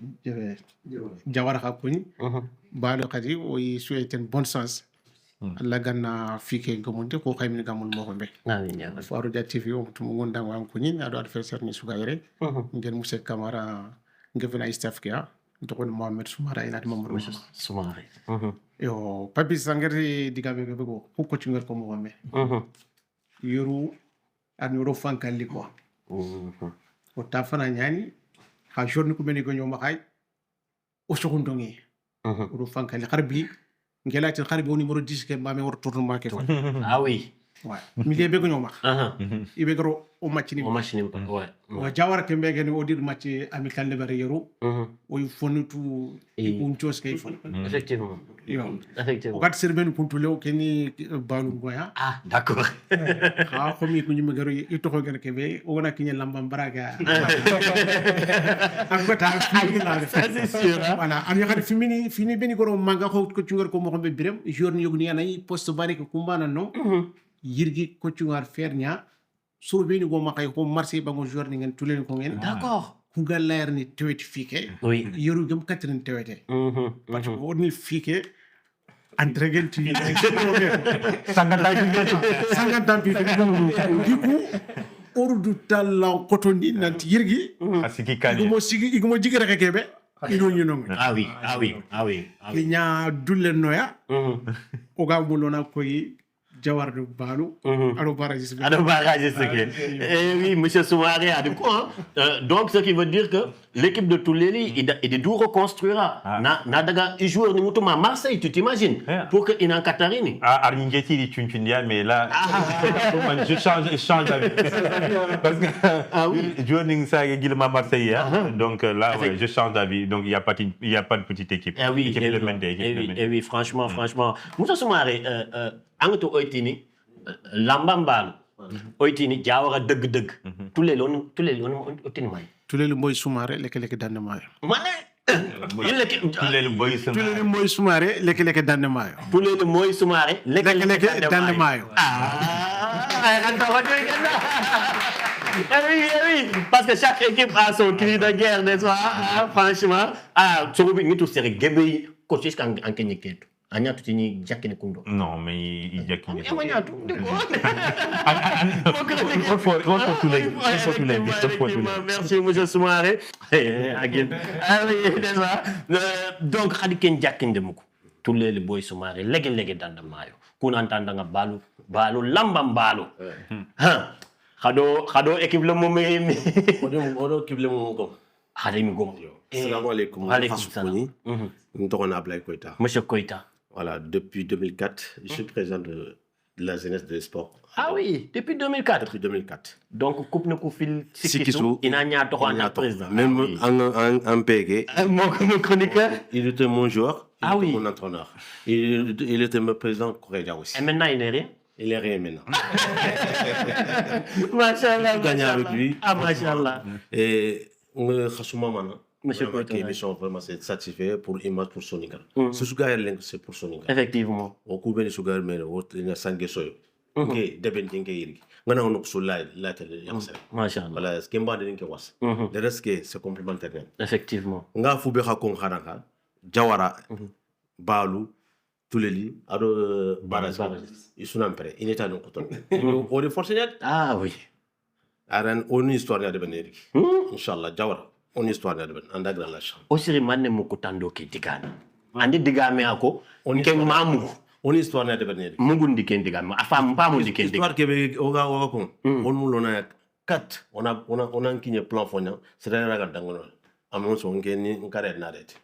jawara ka koni. Balu kadi oyi souhaite une bonne chance. Allah ganna fike gomunde ko kaymin gamul mo be. Amin ya. Faru dia TV o mutum gonda wa koni, ado adversaire ni sugayre. Ngel Monsieur Camara ngevena staff ke ha. Dokon Mohamed Soumare ina Mamadou Soumare. Yo papi sangari digabe ko ci ngar ko mo wame. Yoru an yoro fankali ko. O ta fana nyani ha jorni ko meni ko nyoma kay o sokondongi. Ro fankali xarbi ngelati xarbi o numéro 10 ke mame wor tournement ke. Ah oui. Ouais. Milieu be ko nyoma. Ibe garo o match ni. Ouais. Wa jawar ke mbege ni o dir match amical le bare yoru. O fonitu un chose kay fon. Effectivement. Effectivement. O kat serben kuntulo keni balu goya. Ah, d'accord. Ha xomi ko nyima garo ito ko gane kebe o na kinya lamba baraga. Angota fini la. Ça c'est sûr. Voilà, an yakati fini beni goro manga ko cungar ko mo xambe birem journée yogni anay poste bari ko kumbana no. Yirgi ko cungar fernya sur beni go makay ko marché bango journée ngeen tulen ko ngeen. D'accord. Ku nga leer ni tewet fike. Oui. Yoru gem katrin tewete. Parce que woni fike entregen ti sangantan bi diku ordu talon kotondi nanti yirgi Asiki kani. Igumo jigi rek kebe ino nyino. Ah oui. Kinya dulle noya. O ga mulona koy Jawar de Balou, alors barragiste. Oui, monsieur Soumaré a dit quoi? Donc, ce qui veut dire que l'équipe de Touleli, il doit reconstruire. Nadaga, il joue à Marseille, tu t'imagines? Pour qu'il n'en Katarini. Ah, Armingeti, il tue une mais là, je change d'avis. Parce que, joining ça, il est Marseille, donc là, je change d'avis. Donc, il n'y a pas de petite équipe. Oui, franchement. Monsieur Soumaré, Angoto Oitini, Lambambal, Oitini, Jawara Dug, tous les lots, Oitini. Tous les mots Soumare, lesquels dans le maillot. Tous les mots Soumare, lesquels dans le maillot. Tous les mots Soumare, lesquels dans le maillot. Oui, parce que chaque équipe a son cri de guerre, n'est-ce pas? Franchement, tout c'est Gébé, coach en Kenyiketo. Anya tutini jakine kundo. Non, mais il jakine. Merci monsieur Soumaré. Donc Khadiken jakine de muko. Tous les boys Soumaré, lege dans le mayo. Kun entendre nga balu lambam balu. Khado équipe le momé. Odo équipe le momé. Khadim gom. Assalamu alaikum. Alaykoum salam. Monsieur Koita. Voilà, depuis 2004, je suis président de la jeunesse de sport. Ah oui, depuis 2004. Depuis 2004. Donc, coupe nous coufil Sikisou, il n'a pas de président. Même en PG. Mon chroniqueur. Il était mon joueur, mon entraîneur. Il était mon président Correa aussi. Et maintenant, il n'est rien. Il est rien maintenant. Machallah. Gagner avec lui. Ah, machallah. Et Khassouma Mana. Monsieur Vraiment, Koïta, émission vraiment c'est satisfait pour image pour Soninka. Mhm. Ce sugar c'est pour Soninka. Effectivement. Au coup ben sugar mais au ina sangue soyo. Ok, deben tinke yiri. Ngana on ko la télé yakse. Machallah. Voilà, ce qui m'a donné que was. Le reste que c'est complémentaire. Effectivement. Nga fu be khakon khanaka Jawara Balu Tuleli ado Baraz. Ils sont prêts. Il est à nous coton. On est forcé. Ah oui. Aran on histoire de beneri. Inshallah Jawara. On histoire de ben andagra la chambre. Osiri manne mukutando ke digana. Andi digame ako On ke mamu. On histoire de beneri. Mugundi ken digame. Afam pamu diken Histoire que oga kon. On mulona 4. On a un kigne plan fondant. C'est là la dangono. Amon son ngeni ngare narete.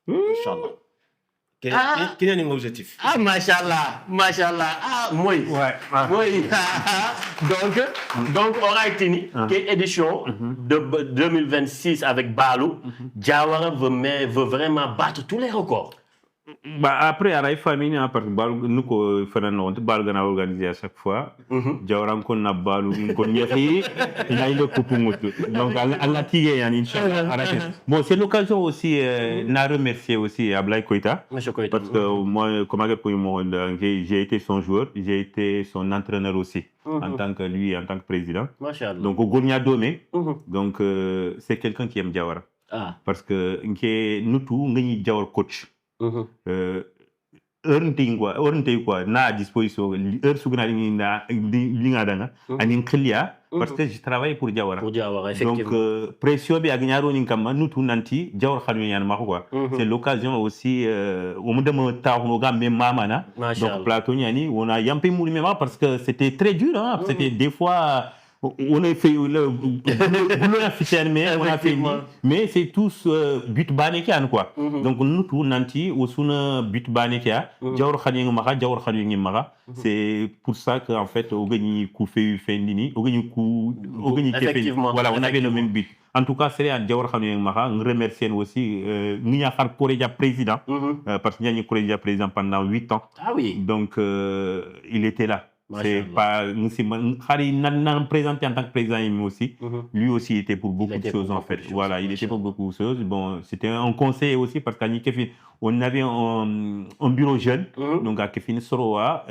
Inshallah. Quel est l'objectif? Ah, machallah, machallah. Ah, moi. Ouais. Moi. Donc, on a été quelle édition de 2026 avec Balou. Jawara veut vraiment battre tous les records. Bah après Araï famille parce que nous ko fanan on bal gana organiser à chaque fois Jawran kon na balu kon ñexi ina ile coupe mutu donc Allah tigé yani inchallah. Bon c'est l'occasion aussi na remercier aussi Ablaye Koïta. Monsieur Koïta. Parce que moi comme j'ai été son joueur, j'ai été son entraîneur aussi en tant que président. Machallah. Donc au Gogna Domé. Donc c'est quelqu'un qui aime Jawara. Parce que nous tous ngi Jawar coach. Heure quoi na à disposition heure sugna na linga danga anin khliya parce que je travaille pour Jawara effectivement. donc pression bi ak ñaaro ni kam nous tout nanti Jawar xanu ñaan ma quoi c'est l'occasion aussi au mu dem taxu ga même mamana donc plateau ñani on a yampé mouli même parce que c'était très dur hein c'était des fois on a fait le boulot officiel mais on a fait mais c'est tous but banekian quoi donc nous tout nanti au suna but banekia jawr khani maka jawr khani maka c'est pour ça que en fait au gagni coup fait fendini au gagni voilà on avait le même but en tout cas c'est un jawr khani maka remercier aussi ni xar Korédia président parce qu'il y a Korédia président pendant 8 ans donc il était là. C'est pas Khari n'a présenté en tant que président aussi. Lui aussi était pour beaucoup de choses en fait. Voilà, il était pour beaucoup de choses. Bon, c'était un conseil aussi parce qu'à Kefin, on avait un bureau jeune. Donc à Kefin Soroa,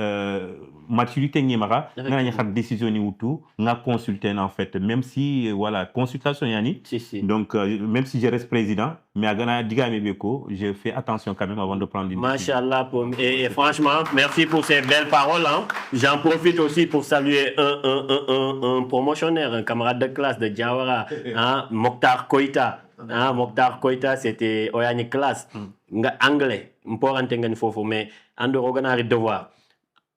maturité Niemara, on a une décision ou tout, on a consulté en fait. Même si voilà, consultation yani. Donc même si je reste président, mais à Ghana Digame Beko, je fais attention quand même avant de prendre une décision. Machallah et franchement, merci pour ces belles paroles. Hein. J'en profite aussi pour saluer un promotionnaire, un camarade de classe de Jawara, hein, Mokhtar Koïta. Hein, Mokhtar Koïta, c'était Oyani classe. Anglais, pour entendre fofo, mais en dehors on a devoir.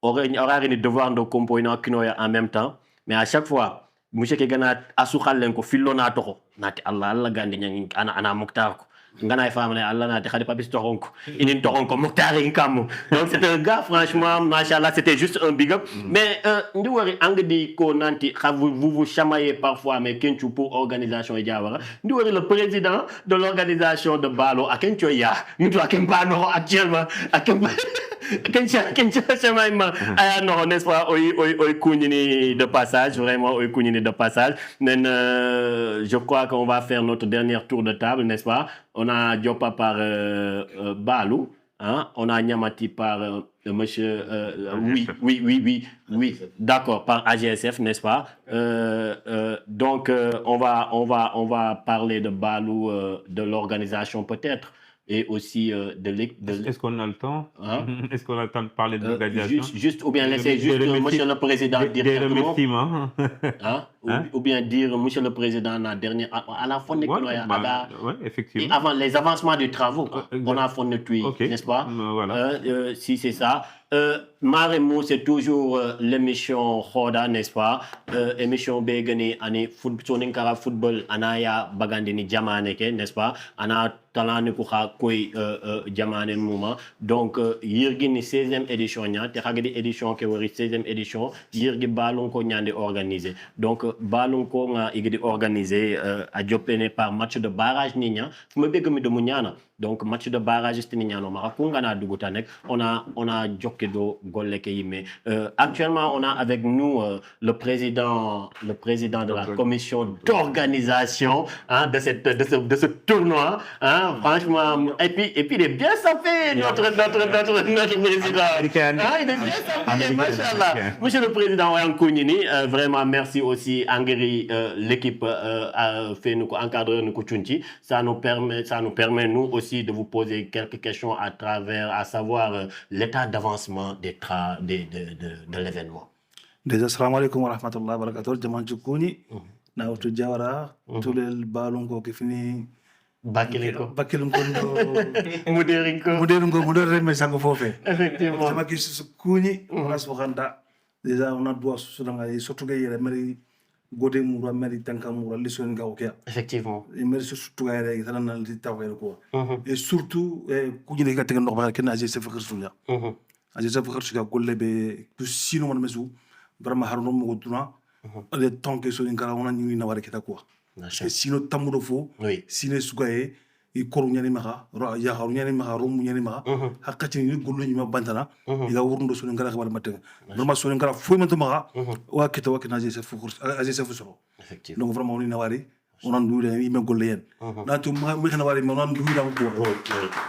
On a un devoir de composer en même temps, mais à chaque fois, monsieur Kegana Asukhal Lenko, Filona Toro, Nati Allah Gandi, Ana Mokhtar. Ngana famane Allah na te khadi papis toronko inin toronko moktari kamu donc c'est un gars franchement machallah c'était juste un big up mais ndi wari angdi ko nanti vous chamaillez parfois mais kenchu pour organisation e Jawara ndi wari le président de l'organisation de Balo akencho ya nitu akembano actuellement akemba kencha chamaima non n'est-ce pas oi kunini de passage vraiment oi kunini de passage mais je crois qu'on va faire notre dernier tour de table n'est-ce pas. On a Diopa par Balou, hein? On a Nyamati par monsieur oui, d'accord, par AGSF, n'est-ce pas? Donc on va parler de Balou, de l'organisation peut-être. Et aussi de Est-ce qu'on a le temps Est-ce qu'on a le temps de parler de l'organisation juste ou bien laisser juste monsieur le président dire directement ou bien dire monsieur le président à la fin de effectivement avant les avancements des travaux on a fondé n'est-ce pas si c'est ça Maremo c'est toujours l'émission Khoda n'est-ce pas émission Begani ani Soninka football anaya bagandini jamaneke n'est-ce pas ana talane ko koy jamane moment donc yirgini 16e édition nya te xagadi édition ke wori 16e édition yirgi balon ko nyande organisé donc balon ko nga igidi organisé a jopene par match de barrage ninya fuma begami de munyana donc match de barrage c'était niano mara kungana duguta nek on a jokedo golle ke yimé actuellement on a avec nous le président de la commission d'organisation de ce tournoi hein, franchement et puis il est bien sapé notre président il est bien sapé machallah monsieur le président Wayankounini vraiment merci aussi Angeri l'équipe fait nous encadrer nous Chunti ça nous permet nous aussi de vous poser quelques questions à savoir l'état d'avancement de l'événement. Déjà, assalamu alaikum wa rahmatullahi wa barakatuh. Jaman Chukuni, na utu jawara, tulel balungo kifini Bakilinko Muderinko mesango fofe. Effectivement. Sama kisu kuni, on a sohanda. Déjà, on a droit à surtout gagner la mairie. Godé moura mairie tanka moura lisson gaokia. Effectivement. Et mairie surtout gagner ça n'a pas été quoi. Et surtout, kuni les gars tengan normal que n'a jamais fait quelque chose là. J'ai fait quelque chose qui a collé be sinon on mesu vraiment harno mo tuna le temps que sur ngara on a ni na wara kita quoi. Et sinon tamudo fo sinon sugaye i koru nyani maka ya haru nyani maka romu nyani maka hakati ni gollo nyima bantana iga wurndo sur ngara khabar maten vraiment sur ngara fo man maka wa kita na j'ai fait so donc vraiment on ni na wari on a ndou ni me golle yen na to mi xana wari on a ndou da ko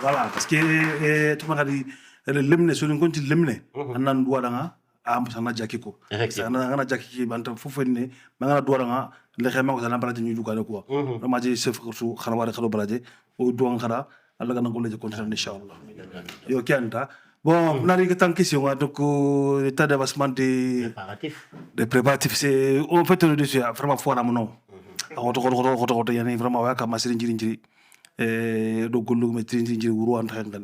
voilà parce que to maka di lemne so ni konti lemne anan duwada nga am sana jakiko sana ngana jakiki banta fofenne mangana duwada nga le xema ko sana balade ñu dugale quoi dama ji chef su xana wara xalo balade o do ngara alla gana ko le continue inshallah yo kianta bon on a une question donc l'état d'avancement des préparatifs c'est en fait le dessus vraiment fort à mon nom on yani vraiment wa ka masiri njiri do gollu metri njiri wuro en train de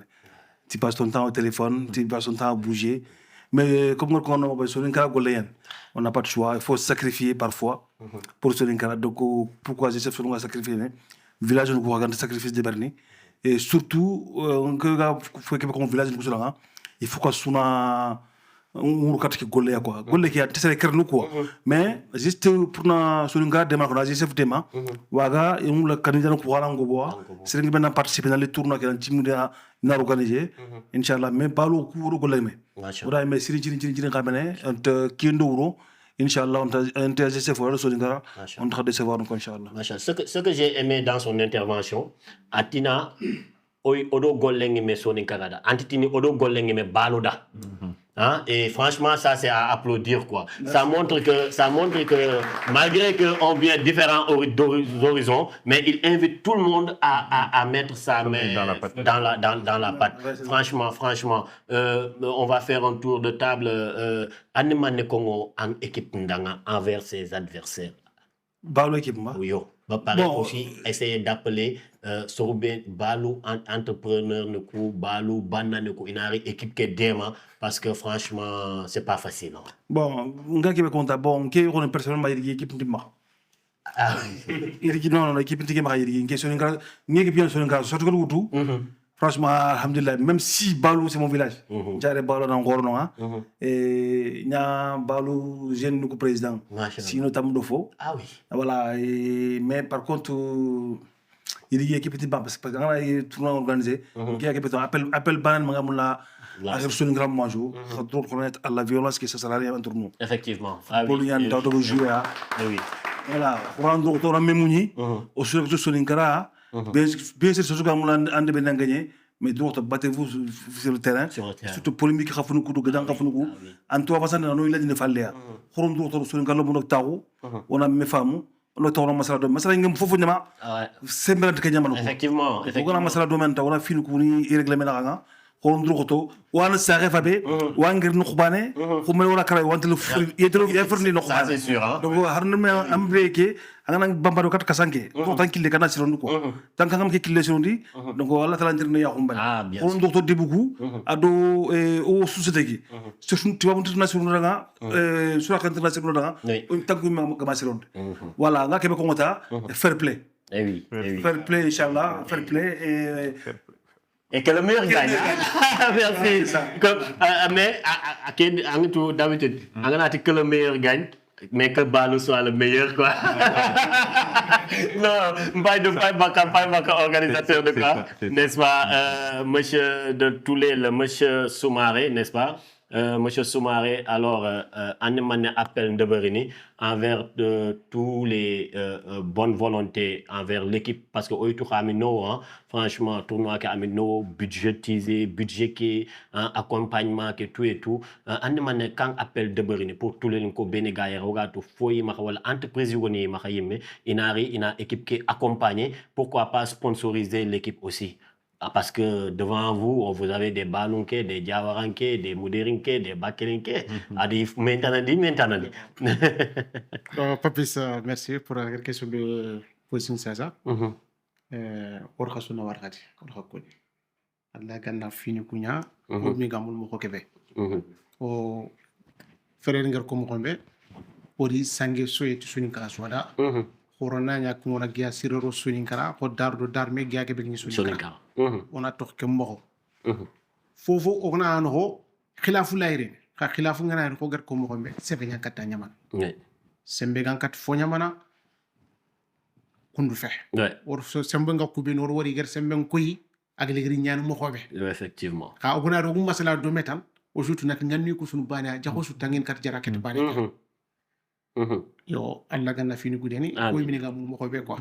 tu passes ton temps au téléphone, tu passes ton temps à bouger. Mais comme on a besoin d'un cas on n'a pas de choix. Il faut se sacrifier parfois pour ce cas. Donc, pourquoi j'ai fait un sacrifice? Le village, nous avons un sacrifice de Berni. Et surtout, il faut que le village, il faut qu'on soit un qui golle quoi. Golle qui a testé kernu quoi. Mais juste pour na sur un gars de marque, j'ai fait demain. Waga et on le candidat nous pourra l'engoboa. C'est une bonne participer dans les tournois qui ont timidé na organisé. Inch'Allah, mais pas le coup golle mais. Ora mais si ni kamene on kindo uro. Inch'Allah, on te j'ai fait sur un gars. On te recevoir donc Inch'Allah. Ce que j'ai aimé dans son intervention, Atina odo gollengi me soni kagada. Antitini odo gollengi me baloda. Hein? Et franchement, ça c'est à applaudir quoi. Ça montre que malgré qu'on vient différents horizons, mais il invite tout le monde à mettre sa main dans la pâte. Franchement, on va faire un tour de table. Animane Kongo en équipe ndanga envers ses adversaires. Balo équipe moi. Oui yo. Bon, aussi essayer d'appeler Sorbe Balou entrepreneur ne coup Balou Banda ne coup inari équipe qui est dément parce que franchement c'est pas facile. Hein. Bon, un gars qui me compte bon qui on personnellement il équipe de ma. Ah il non équipe de ma il question une équipe bien sur un gars surtout que tout. Franchement alhamdulillah même si Balou c'est mon village. J'arrive Balou dans Gorno hein. Et nya Balou jeune nous président. Si notamment de faux. Ah oui. Voilà mais par contre il y a équipe de parce que quand il tournoi organisé qui a équipe appel banan mangamula à sur une grande manjou trop connaître à la violence qui ça sert à rien entre nous. Effectivement. Pour y aller dans jouer hein. Oui. Voilà rendre autour memouni au sur l'Inkara bien sûr ce que nous ande ben gagné mais d'autres battez-vous sur le terrain surtout polémique khafunu kudu gadan khafunu en toi façon non il a dit ne fallait xorom d'autres sur l'Inkara mo taw on a mes femmes on a tourné masala do masala ngam fofu nyama sembrante ke nyama effectivement on a masala do men taw on a fini ko ni règlement nga xorom drogoto wana saxe fabe wangir no khubane khumé wala kala wantel yetelo yeferni no khubane c'est sûr hein donc harna me ambreke angana bambado kat kasanke to tankille kana sirondi ko tankangam ke kille sirondi donc wala tala ndirne ya khumbane xorom drogoto debugu ado o société gi surtout tu vas international nga sur la international nga tanku ma sirondi voilà nga kebe ko ngota fair play oui fair play inchallah fair play et que le meilleur gagne. Merci. Mais d'habitude, que le meilleur gagne. mais que Balou soit le meilleur, quoi. Non, pas organisateur de quoi, n'est-ce pas, monsieur de Toulé, le monsieur Soumaré, n'est-ce pas? Monsieur Soumaré, alors, un appel de Berini envers tous les bonnes volontés envers l'équipe, parce que hein, franchement, tournoi qui a budgétisé, budget qui accompagnement qui tout et tout. Un quand appel de Berini pour tous les gens bénégaires, regarde, foyer, entreprise, il a une équipe qui est accompagnée. Pourquoi pas sponsoriser l'équipe aussi? Parce que devant vous, vous avez des Balunke, des Diawaranke, des Mouderinke, des Bakelinke. Maintenant. Papis, merci pour la question de position César. Orka suna warkati, orka kodi. Allah ganna fini kunya, mi gamul mo ko kebe. O frère ngar ko mo kombe, ori sangue soyeti suni kala soda. Corona nya kumona gia sirero suni kala, ko dardo darme gia kebe ni suni kala. On a tok ke mo. Fofo ogna no khilafu layre. Ka khilafu ngana ko gar ko mo kombe, sebe nya kata nyaman. Sembe gan kat fo nyamana. Kundu fe. Or so sembe nga kubin or wori ger sembe koyi ak legri ñaan mo xobe. Effectivement. Ka ogna ro masala do metal o jutu nak ñan ni ko sunu bana jaxo su tangen kat jaraket bana. Yo alla ganna fini gudeni ko mi nga mo xobe quoi.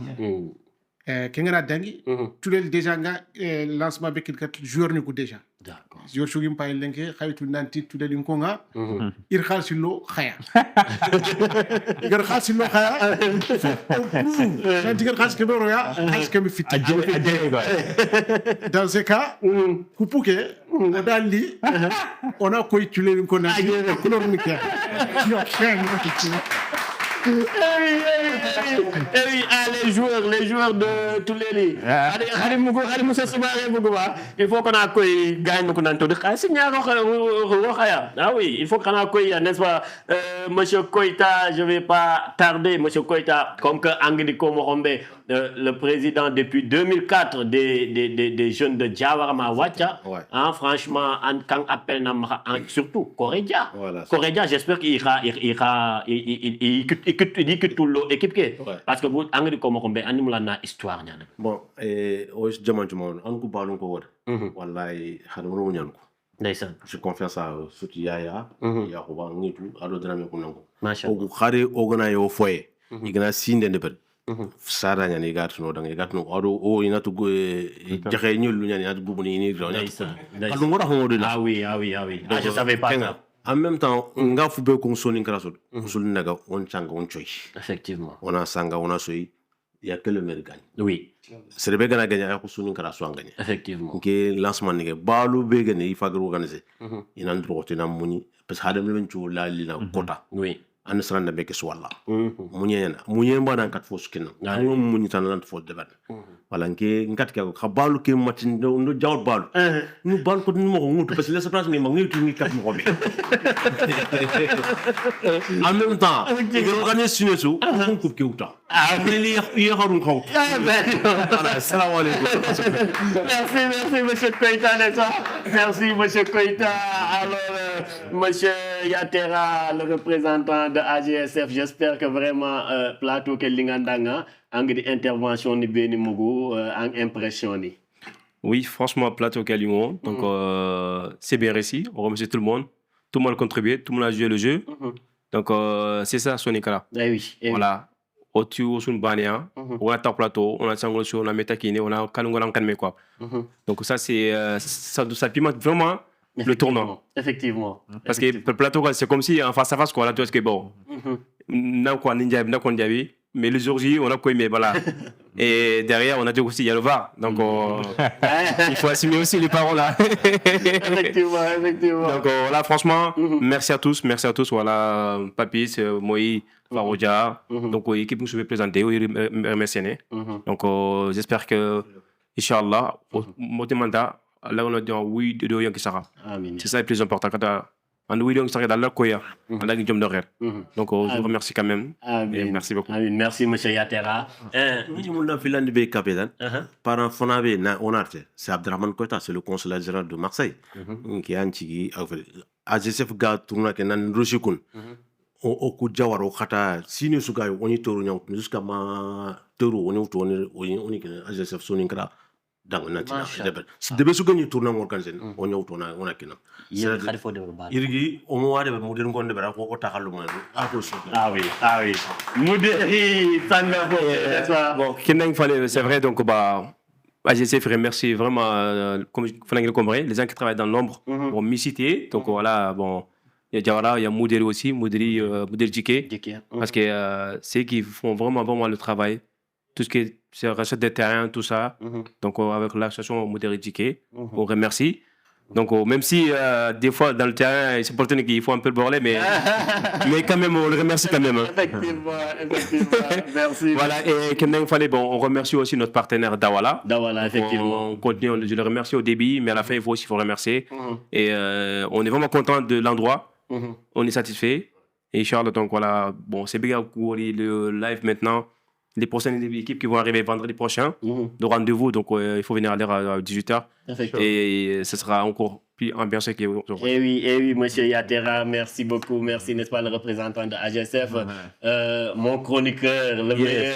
Ke nga dangi tudel déjà nga lancement bekil kat joueur ni ko déjà. D'accord. Joueur su gim pay lenke xaytu nanti tudel ko nga ir khalsilo khaya. Igar khalsilo khaya. Nanti igar khals kebe roya, khals kebe fit. Dans ce cas, kupuke odali on a koy tulel ko na couleur ni kia. Les joueurs de tous les lits. Il faut qu'on accueille gagne ko nan to de khasi ñaro rokhaya. Ah oui, il faut qu'on accueille, n'est-ce pas, monsieur Koita, je vais pas tarder, monsieur Koita, comme que Angeli Komorombe, le président depuis 2004 des jeunes de Diawarama Wacha, hein, franchement, quand appelle surtout Koreja. Voilà, Koreja, j'espère qu'il ira il que tout l'équipe parce que vous Angeli Komorombe animula na histoire ñana. Bon, au jamono jumon an ko balon ko wor. Wallahi xadamo ñan ko. Ndeysaan. Je confiance à Souti Yaya, Yakuba Ngitu, Ado Drame Kunango. Machallah. Ogu xare ogana yo foye. Igna sinde de ber. Sara ñani gatu no dang gatu no ado o ina to jaxé ñul lu ñani at gubu ni ni do. Ndeysaan. Ado ngora xongo de. Ah oui. Ah, je savais pas ça. En même temps, on a fait qu'on sonne grâce on sonne naga on changa on choy. Effectivement. On a sanga on a soyi. Il y a que le maire gagne. Oui. C'est le bégan à gagner à sonne grâce on gagne. Effectivement. Que lancement n'est balu bégan il faut organiser. Il a un droit de n'amuni parce que hadem le venture la lina kota. Oui. An sranda beke swalla. Munye mbana kat fo skina. Ngom munyi tan lan fo debat. Wala nke ngat ka ko balu ke matin no jaw balu. Nu bal ko nu mo ngutu parce que la place ngi ma ngi tu ngi kat mo be. En même temps, il organise sunesu on coupe ke uta. Ah li yaharun ko. Assalamu alaykum. Merci monsieur Koita Nessa. Merci monsieur Koita. Alors monsieur Yatera, le représentant de AGSF, j'espère que vraiment plateau que l'ingandanga angdi intervention ni beni mugu en impression ni. Oui, franchement plateau Kalimon. Donc c'est bien réussi. On remercie tout le monde. Tout le monde a contribué, tout le monde a joué le jeu. Donc c'est ça Sonikala. Eh oui. Voilà. Au-dessus au Bania, on a top plateau, on a Sangosho, on a Metakine, on a Kalungoran Kanme quoi. Donc ça c'est ça pimente vraiment le tournant. Effectivement. Parce que le plateau, c'est comme si en face à face, quoi, là, tu vois, c'est bon. N'a quoi, mais le jour J, on a quoi aimé, voilà. Et derrière, on a dit aussi, il y a le VAR. Donc, il faut assumer aussi les paroles là. Effectivement. Donc, voilà, franchement, merci à tous, voilà, Papis, Moïse, Farouja. Donc, l'équipe nous se présenter, remercier. Donc, j'espère que, Inch'Allah, au mandat, là on a dit oui de rien qui sera. C'est ça le plus important quand on oui donc ça dans la koya on a une de rêve. Donc je vous remercie quand même. Et merci beaucoup. Merci monsieur Yatera. Ni mon na filande be capitaine. Parent fonabe na onarte. C'est Abdrahman Koita, c'est le consulat général de Marseille. Qui a anti AGSF ga tourna que nan rochikun. oku jawaro kata sini suka oni toru nyang jusqu'à ma toru oni utoni oni kene AGSF Soninkara dang nantina debe suka ni tourna organiser oni utona ona kina yel khalifo de bal irgi omo wade be modern gonde bara ko takaluma ako so ah oui moderi sanga bon Kendang fallait c'est vrai donc bah AGSF remercie vraiment comme Fernand Combré les gens qui travaillent dans l'ombre bon mi-cité donc voilà bon il y a Diawara, il y a Mouderi aussi, Mouderi Djike, parce que c'est eux qui font vraiment le travail. Tout ce qui est recette des terrains, tout ça. Donc, avec l'association Mouderi Djike, on remercie. Donc, même si des fois, dans le terrain, c'est pour qu'il faut un peu le bordel, mais quand même, on le remercie quand même. Hein. Effectivement. Merci. Voilà, et Kendang Fallait, bon, on remercie aussi notre partenaire Dawala. Dawala, effectivement. On continue, je le remercie au début, mais à la fin, il faut remercier. Et on est vraiment content de l'endroit. On est satisfait. Et Charles, donc voilà, bon, c'est bien le live maintenant. Les prochaines équipes qui vont arriver vendredi prochain, le rendez-vous, donc il faut venir à l'heure à 18h. Et ce sera encore plus ambiancé que Eh oui, monsieur Yatera, merci beaucoup. Merci, n'est-ce pas, le représentant de AGSF, mon chroniqueur, le meilleur.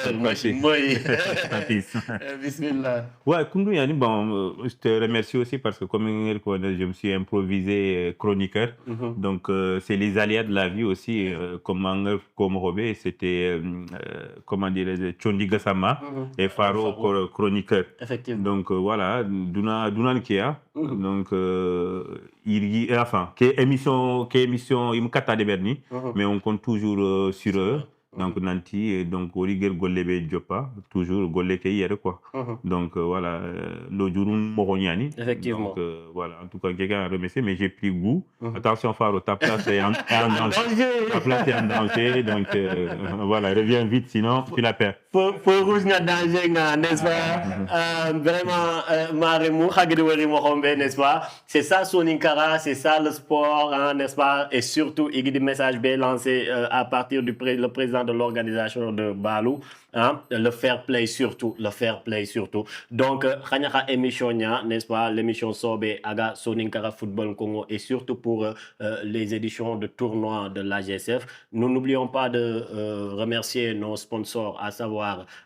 Bismillah. Ouais, Koundou Yani, bon, je te remercie aussi parce que comme je me suis improvisé chroniqueur, donc c'est les aléas de la vie aussi, comme Robé, c'était, comment dire, Chondi Gassama et Faro chroniqueur. Effectivement. Donc voilà, Dunan Kia, donc enfin, qui émission, il me kata de Berni, mais on compte toujours sur eux. Donc Nanti, donc Origer Golebe Djopa, toujours Goleke hier quoi. Donc voilà, le Jurun Moroniani. Effectivement. Donc voilà, en tout cas, quelqu'un a remercié, mais j'ai pris goût. Attention, Faro, ta place est en danger. Ta place est en danger, donc voilà, reviens vite, sinon tu la perds. Pour rouge na danger, n'est-ce pas? Vraiment, Maremou, Hagedouari Mohombe, n'est-ce pas? C'est ça Soninkara, c'est ça le sport, hein, n'est-ce pas? Et surtout, il y a des messages bien lancés à partir du le président de l'organisation de Balou, hein, le fair play surtout. Donc, Khanyaka émission, n'est-ce pas? L'émission Sobe, Aga Soninkara Football Congo et surtout pour les éditions de tournois de l'AGSF. Nous n'oublions pas de remercier nos sponsors, à savoir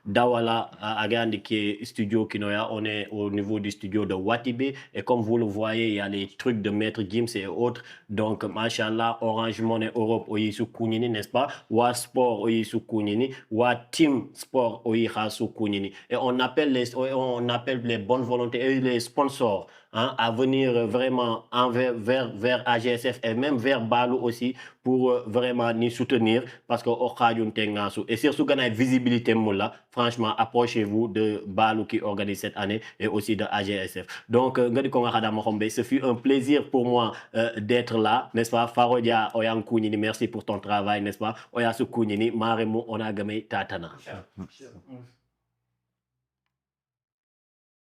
Dawala Agandi qui est Studio Kinoya. On est au niveau du studio de Watibé et comme vous le voyez, il y a les trucs de Maître Gims et autres. Donc, machallah, Orange Money Europe, Oyisu Kounini, n'est-ce pas? Wa Sport, Oyisu Kounini. Wa Team Sport, Oyisu Kounini. Et on appelle les bonnes volontés et les sponsors, hein, à venir vraiment vers AGSF et même vers Balou aussi pour vraiment nous soutenir parce que et surtout quand on a visibilité moula, franchement approchez-vous de Balou qui organise cette année et aussi de AGSF. Donc ce fut un plaisir pour moi d'être là, n'est-ce pas? Farodia Oyang Kounini, merci pour ton travail, n'est-ce pas? Oyasu Kounini, Maremo Onagame Tatana.